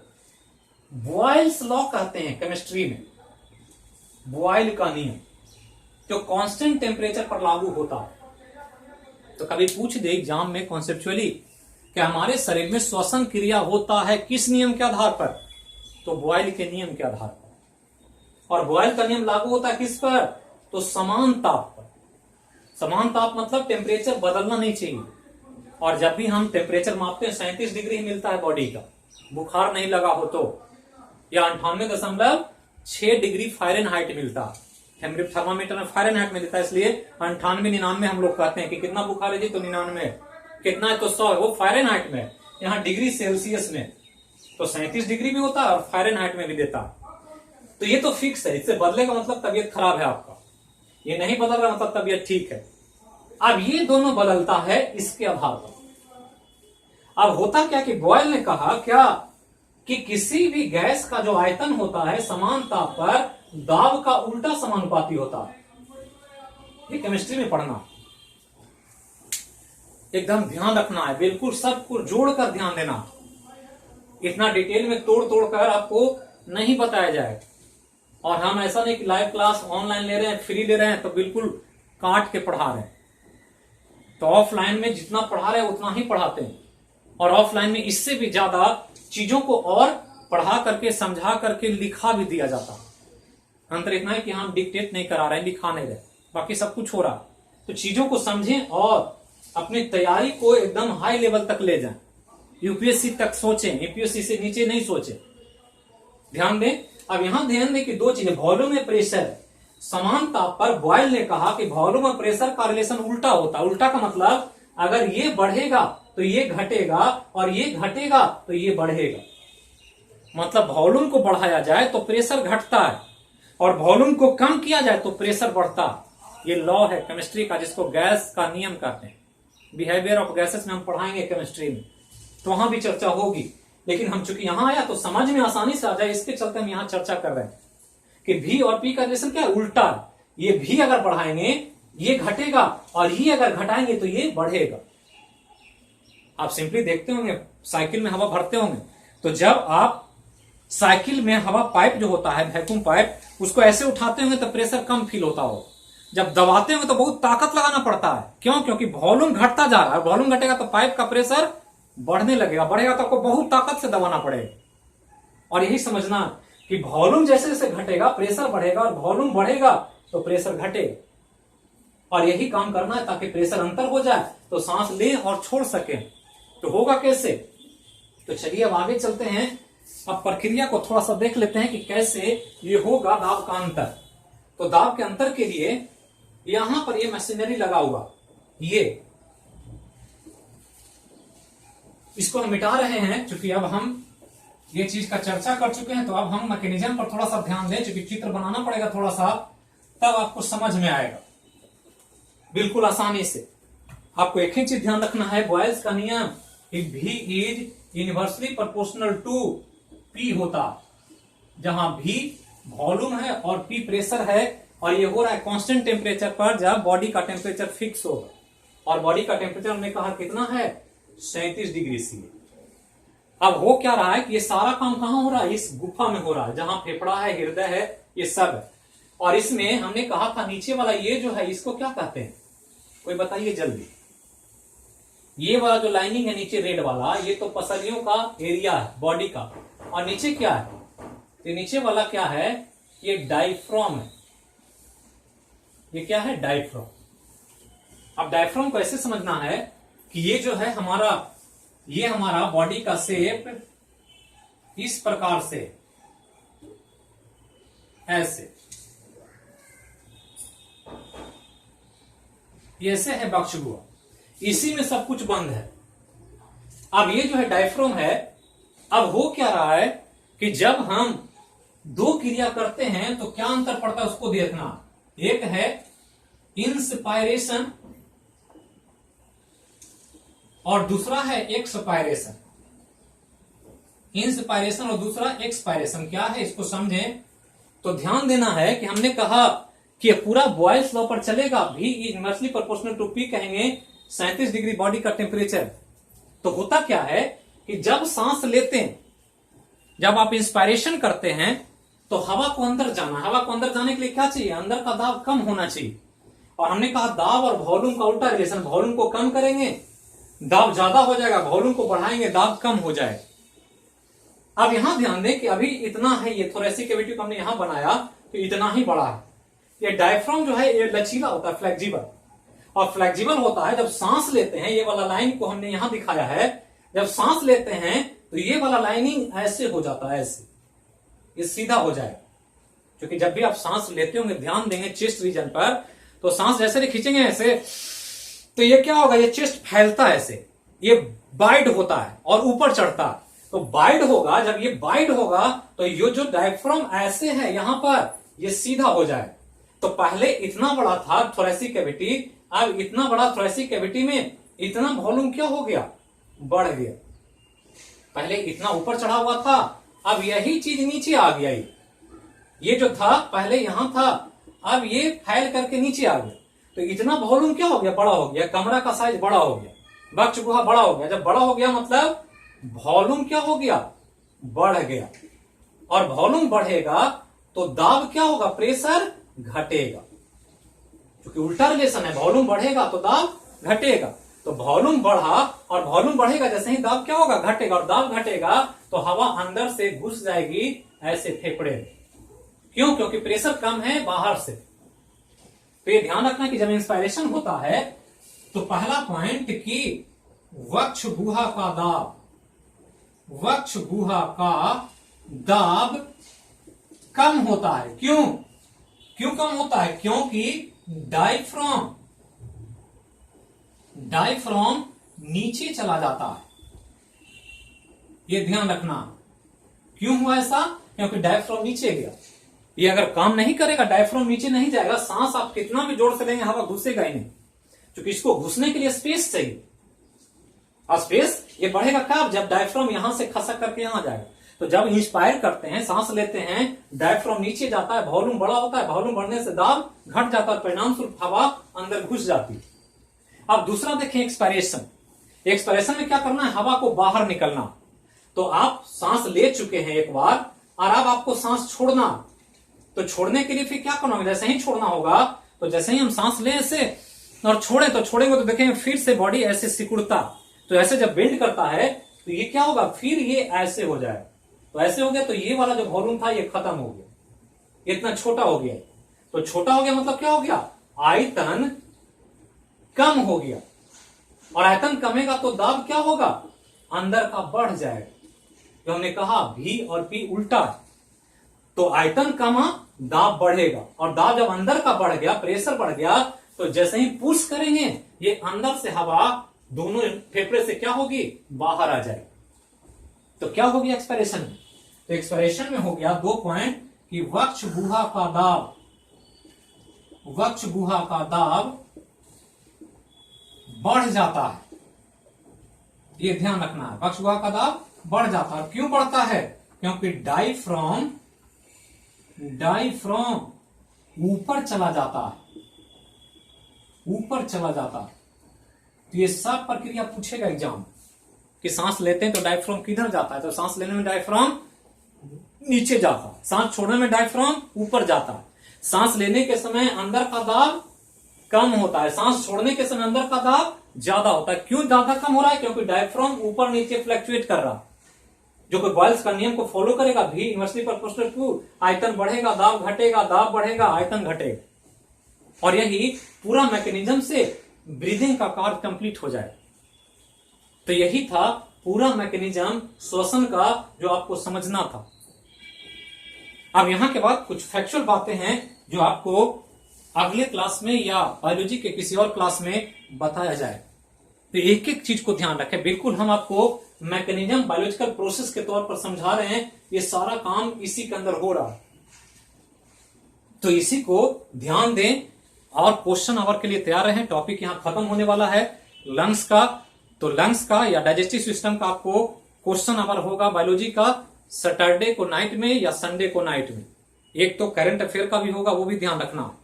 बॉयल्स लॉ कहते हैं केमिस्ट्री में, बॉयल का नियम, जो कांस्टेंट टेम्परेचर पर लागू होता है। तो कभी पूछ दे एग्जाम में कॉन्सेप्चुअली कि हमारे शरीर में श्वसन क्रिया होता है किस नियम के आधार पर, तो बॉयल के नियम के आधार पर। और बॉयल का नियम लागू होता है किस पर, तो समान ताप पर। समान ताप मतलब टेम्परेचर बदलना नहीं चाहिए। और जब भी हम टेम्परेचर मापते हैं 37 डिग्री ही मिलता है बॉडी का, बुखार नहीं लगा हो तो, या 98.6 डिग्री फ़ारेनहाइट मिलता है। थर्मामीटर में फ़ारेनहाइट में देता है, इसलिए 98 99 हम लोग कहते हैं कि कितना बुखार है जी, तो 99, कितना है तो 100 है, वो फ़ारेनहाइट में। यहाँ डिग्री सेल्सियस में तो 37 डिग्री में होता है और फ़ारेनहाइट में भी देता है। तो ये तो फिक्स है, इससे बदलेगा मतलब तबीयत खराब है आपका, ये नहीं बदल रहा मतलब तबीयत ठीक है। अब ये दोनों बदलता है इसके आधार पर। अब होता क्या कि बॉयल ने कहा क्या कि किसी भी गैस का जो आयतन होता है समान ताप पर दाब का उल्टा समानुपाती होता है। ये केमिस्ट्री में पढ़ना, एकदम ध्यान रखना है, बिल्कुल सबको जोड़कर ध्यान देना। इतना डिटेल में तोड़ तोड़ कर आपको नहीं बताया जाएगा। और हम ऐसा नहीं कि लाइव क्लास ऑनलाइन ले रहे हैं, फ्री ले रहे हैं, तो बिल्कुल काट के पढ़ा रहे हैं। तो ऑफलाइन में जितना पढ़ा रहे हैं उतना ही पढ़ाते हैं, और ऑफलाइन में इससे भी ज्यादा चीजों को और पढ़ा करके समझा करके लिखा भी दिया जाता है। अंतर इतना है कि हम डिक्टेट नहीं करा रहे, लिखा नहीं रहे, बाकी सब कुछ हो रहा। तो चीजों को समझें और अपनी तैयारी को एकदम हाई लेवल तक ले जाएं, यूपीएससी तक सोचें, यूपीएससी से नीचे नहीं सोचें। ध्यान दें। अब यहां ध्यान दें कि दो चीजें, वॉल्यूम में प्रेशर, समान ताप पर बॉयल ने कहा कि वॉल्यूम और प्रेशर का रिलेशन उल्टा होता है। उल्टा का मतलब अगर ये बढ़ेगा तो ये घटेगा, और ये घटेगा तो ये बढ़ेगा। मतलब वॉल्यूम को बढ़ाया जाए तो प्रेशर घटता है, और वॉल्यूम को कम किया जाए तो प्रेशर बढ़ता है। ये लॉ है केमिस्ट्री का, जिसको गैस का नियम कहते हैं। बिहेवियर ऑफ गैसेस में हम पढ़ाएंगे केमिस्ट्री में, तो वहां भी चर्चा होगी। लेकिन हम चूंकि यहां आया तो समझ में आसानी से आ जाए, इसके चलते हम यहां चर्चा कर रहे हैं कि भी और पी का रिलेशन क्या है, उल्टा। ये भी अगर बढ़ाएंगे ये घटेगा, और ये अगर घटाएंगे तो ये बढ़ेगा। आप सिंपली देखते होंगे साइकिल में हवा भरते होंगे, तो जब आप साइकिल में हवा पाइप जो होता है वैक्यूम पाइप, उसको ऐसे उठाते होंगे तो प्रेशर कम फील होता हो, जब दबाते होंगे तो बहुत ताकत लगाना पड़ता है। क्यों? क्योंकि वॉल्यूम घटता जा रहा है, वॉल्यूम घटेगा तो पाइप का प्रेशर बढ़ने लगेगा, बढ़ेगा तो आपको बहुत ताकत से दबाना पड़ेगा। और यही समझना कि वॉल्यूम जैसे जैसे घटेगा प्रेशर बढ़ेगा, और वॉल्यूम बढ़ेगा तो प्रेशर घटेगा। और यही काम करना है ताकि प्रेशर अंतर हो जाए तो सांस लें और छोड़ सकें। तो होगा कैसे? तो चलिए अब आगे चलते हैं, अब प्रक्रिया को थोड़ा सा देख लेते हैं कि कैसे ये होगा दाब का अंतर। तो दाब के अंतर के लिए यहां पर ये मशीनरी लगा हुआ, ये इसको हम मिटा रहे हैं, क्योंकि अब हम ये चीज का चर्चा कर चुके हैं। तो अब हम मैकेनिज्म पर थोड़ा सा ध्यान दें, क्योंकि चित्र बनाना पड़ेगा थोड़ा सा, तब आपको समझ में आएगा बिल्कुल आसानी से। आपको एक ही चीज ध्यान रखना है, बॉयल्स का नियम, V is inversely proportional to P होता, जहां V वॉल्यूम है और P प्रेशर है, और ये हो रहा है कांस्टेंट टेम्परेचर पर जब बॉडी का टेम्परेचर फिक्स होगा। और बॉडी का टेम्परेचर हमने कहा कितना है, 37 डिग्री सी। अब हो क्या रहा है कि ये सारा काम कहां हो रहा है, इस गुफा में हो रहा है, जहां फेफड़ा है, हृदय है, ये सब है। और इसमें हमने कहा था नीचे वाला ये जो है, इसको क्या कहते हैं, कोई बताइए जल्दी। ये वाला जो लाइनिंग है नीचे रेड वाला, ये तो पसलियों का एरिया है बॉडी का। और नीचे क्या है, तो नीचे वाला क्या है, ये डायफ्राम है। ये क्या है, डायफ्राम। अब डायफ्राम को ऐसे समझना है कि ये जो है हमारा, ये हमारा बॉडी का शेप इस प्रकार से, ऐसे, ये ऐसे है बक्षगुआ, इसी में सब कुछ बंद है। अब ये जो है डायफ्राम है। अब हो क्या रहा है कि जब हम दो क्रिया करते हैं तो क्या अंतर पड़ता है उसको देखना। एक है इंस्पायरेशन और दूसरा है एक्सपायरेशन, इंस्पायरेशन और दूसरा एक्सपायरेशन। क्या है इसको समझें तो ध्यान देना है कि हमने कहा कि पूरा बॉयल्स लॉ पर चलेगा, V is inversely proportional to P कहेंगे 37 डिग्री बॉडी का टेम्परेचर। तो होता क्या है कि जब सांस लेते हैं, जब आप इंस्पायरेशन करते हैं तो हवा को अंदर जाना, हवा को अंदर जाने के लिए क्या चाहिए, अंदर का दाब कम होना चाहिए। और हमने कहा दाब और वॉल्यूम का उल्टा रिलेशन, वॉल्यूम को कम करेंगे दाब ज्यादा हो जाएगा, वॉल्यूम को बढ़ाएंगे दाब कम हो जाएगा। अब यहां ध्यान दें कि अभी इतना है, ये थोरेसिक कैविटी को हमने यहां बनाया तो इतना ही बड़ा है। ये डायफ्राम जो है ये लचीला होता है, फ्लेक्सिबल, और फ्लेक्सिबल होता है जब सांस लेते हैं। ये वाला लाइन को हमने यहां दिखाया है, जब सांस लेते हैं तो ये वाला लाइनिंग ऐसे हो जाता है, ऐसे ये सीधा हो जाएगा। क्योंकि जब भी आप सांस लेते होंगे ध्यान देंगे चेस्ट रीजन पर, तो सांस जैसे खींचेंगे ऐसे, तो ये क्या होगा, ये चेस्ट फैलता है ऐसे, ये वाइड होता है और ऊपर चढ़ता है। तो वाइड होगा, जब ये वाइड होगा तो ये जो डायफ्राम ऐसे है यहां पर, ये सीधा हो जाए। तो पहले इतना बड़ा था थोरेसिक कैविटी, अब इतना बड़ा थोरेसिक कैविटी में इतना वॉल्यूम क्या हो गया, बढ़ गया। पहले इतना ऊपर चढ़ा हुआ था, अब यही चीज नीचे आ गया। ये जो था पहले यहां था, अब ये फैल करके नीचे आ गया। तो इतना वॉल्यूम क्या हो गया, बड़ा हो गया, कमरा का साइज बड़ा हो गया, वक्ष गुहा बड़ा हो गया। जब बड़ा हो गया मतलब वॉल्यूम क्या हो गया, बढ़ गया। और वॉल्यूम बढ़ेगा तो दाब क्या होगा, प्रेशर घटेगा, क्योंकि उल्टा रिलेशन है, वॉल्यूम बढ़ेगा तो दाब घटेगा। तो वॉल्यूम बढ़ा और वॉल्यूम बढ़ेगा, जैसे ही दाब क्या होगा, घटेगा, और दाब घटेगा तो हवा अंदर से घुस जाएगी ऐसे फेफड़े में। क्यों, क्योंकि प्रेशर कम है बाहर से। तो ये ध्यान रखना कि जब इंस्पायरेशन होता है तो पहला पॉइंट कि वक्ष गुहा का दाब, वक्ष गुहा का दाब कम होता है। क्यों, क्यों कम होता है, क्योंकि डायफ्राम नीचे चला जाता है। ये ध्यान रखना, क्यों हुआ ऐसा, क्योंकि डायफ्राम नीचे गया। ये अगर काम नहीं करेगा, डायफ्राम नीचे नहीं जाएगा, सांस आप कितना भी जोर से लेंगे हवा घुसेगा ही नहीं, क्योंकि इसको घुसने के लिए स्पेस चाहिए। और स्पेस ये बढ़ेगा कब, जब डायफ्राम यहां से खसक करके यहां जाएगा। तो जब इंस्पायर करते हैं, सांस लेते हैं, डायफ्राम नीचे जाता है, वॉल्यूम बड़ा होता है, वॉल्यूम बढ़ने से दाब घट जाता है, परिणाम स्वरूप हवा अंदर घुस जाती है। अब दूसरा देखें एक्सपायरेशन। एक्सपायरेशन में क्या करना है, हवा को बाहर निकलना। तो आप सांस ले चुके हैं एक बार और अब आपको सांस छोड़ना, तो छोड़ने के लिए फिर क्या करना होगा, जैसे ही छोड़ना होगा तो जैसे ही हम सांस लें ऐसे और छोड़ें, तो छोड़ेंगे तो देखेंगे फिर से बॉडी ऐसे सिकुड़ता। तो ऐसे जब बेंड करता है तो ये क्या होगा, फिर ये ऐसे हो जाए। तो ऐसे हो गया तो ये वाला जो वॉल्यूम था ये खत्म हो गया, इतना छोटा हो गया। तो छोटा हो गया मतलब क्या हो गया, आयतन कम हो गया। और आयतन कमेगा तो दाब क्या होगा, अंदर का बढ़ जाएगा। जो हमने कहा V और P उल्टा है, तो आयतन कमा दाब बढ़ेगा, और दाब जब अंदर का बढ़ गया, प्रेशर बढ़ गया, तो जैसे ही पुश करेंगे ये अंदर से हवा दोनों फेफड़े से क्या होगी, बाहर आ जाएगी। तो क्या हो गया एक्सपायरेशन में, तो एक्सपायरेशन में हो गया 2 पॉइंट कि वक्ष गुहा का दाब, वक्ष गुहा का दाब बढ़ जाता है। ये ध्यान रखना है, वक्ष गुहा का दाब बढ़ जाता है। क्यों बढ़ता है, क्योंकि डायफ्राम ऊपर चला जाता है, ऊपर चला जाता है। तो ये सब प्रक्रिया पूछेगा एग्जाम कि सांस लेते हैं तो डायफ्राम किधर जाता है, तो सांस लेने में डायफ्राम नीचे जाता है, सांस छोड़ने में डायफ्राम ऊपर जाता है। सांस लेने के समय अंदर का दाब कम होता है, सांस छोड़ने के समय अंदर का दाब ज्यादा होता है। क्यों ज्यादा कम हो रहा है, क्योंकि डायफ्राम ऊपर नीचे फ्लक्चुएट कर रहा है। जो कोई बॉयल्स का नियम को फॉलो करेगा, V इनवर्सली प्रोपोर्शनल टू, आयतन बढ़ेगा दाब घटेगा, दाब बढ़ेगा आयतन घटेगा। और यही पूरा मैकेनिज्म से ब्रीदिंग का कार्य कंप्लीट हो जाए। तो यही था पूरा मैकेनिज्म श्वसन का जो आपको समझना था। अब यहां के बाद कुछ फैक्चुअल बातें हैं जो आपको अगले क्लास में या बायोलॉजी के किसी और क्लास में बताया जाए। तो एक एक चीज को ध्यान रखें, बिल्कुल हम आपको मैकेनिज्म बायोलॉजिकल प्रोसेस के तौर पर समझा रहे हैं, ये सारा काम इसी के अंदर हो रहा है। तो इसी को ध्यान दें और क्वेश्चन आवर के लिए तैयार रहें। टॉपिक यहां खत्म होने वाला है लंग्स का। तो लंग्स का या डाइजेस्टिव सिस्टम का आपको क्वेश्चन नंबर होगा बायोलॉजी का सैटरडे को नाइट में या संडे को नाइट में। एक तो करंट अफेयर का भी होगा, वो भी ध्यान रखना।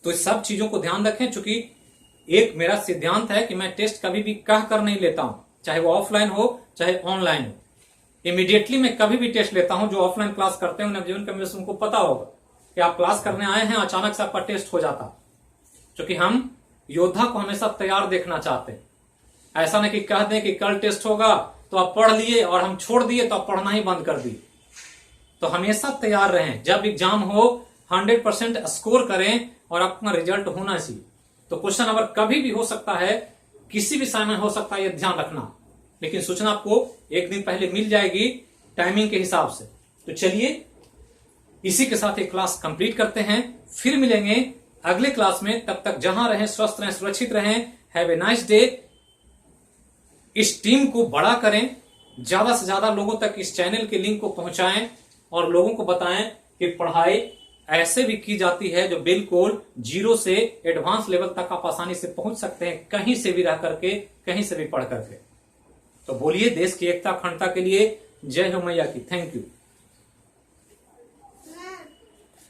तो इस सब चीजों को ध्यान रखें, चूंकि एक मेरा सिद्धांत है कि मैं टेस्ट कभी भी कह कर नहीं लेता हूं, चाहे वो ऑफलाइन हो चाहे ऑनलाइन हो। इमीडिएटली मैं कभी भी टेस्ट लेता हूं। जो ऑफलाइन क्लास करते हैं नवजीवन कम्युनिकेशन को पता होगा कि आप क्लास करने आए हैं, अचानक से आपका टेस्ट हो जाता, क्योंकि हम योद्धा को हमेशा तैयार देखना चाहते हैं। ऐसा नहीं कि कह दें कि कल टेस्ट होगा तो आप पढ़ लिए और हम छोड़ दिए तो आप पढ़ना ही बंद कर दिए। तो हमेशा तैयार रहें, जब एग्जाम हो 100% स्कोर करें और अपना रिजल्ट होना चाहिए। तो क्वेश्चन नंबर कभी भी हो सकता है, किसी भी समय में हो सकता है, यह ध्यान रखना। लेकिन सूचना आपको एक दिन पहले मिल जाएगी टाइमिंग के हिसाब से। तो चलिए इसी के साथ एक क्लास कंप्लीट करते हैं, फिर मिलेंगे अगले क्लास में। तब तक जहां रहें स्वस्थ रहें, सुरक्षित रहें। Have a nice day. इस टीम को बड़ा करें, ज्यादा से ज्यादा लोगों तक इस चैनल के लिंक को पहुंचाएं और लोगों को बताएं कि पढ़ाई ऐसे भी की जाती है जो बिल्कुल 0 से एडवांस लेवल तक आप आसानी से पहुंच सकते हैं, कहीं से भी रह करके, कहीं से भी पढ़ करके। तो बोलिए, देश की एकता अखंडता के लिए जय हो मैया की। Thank you.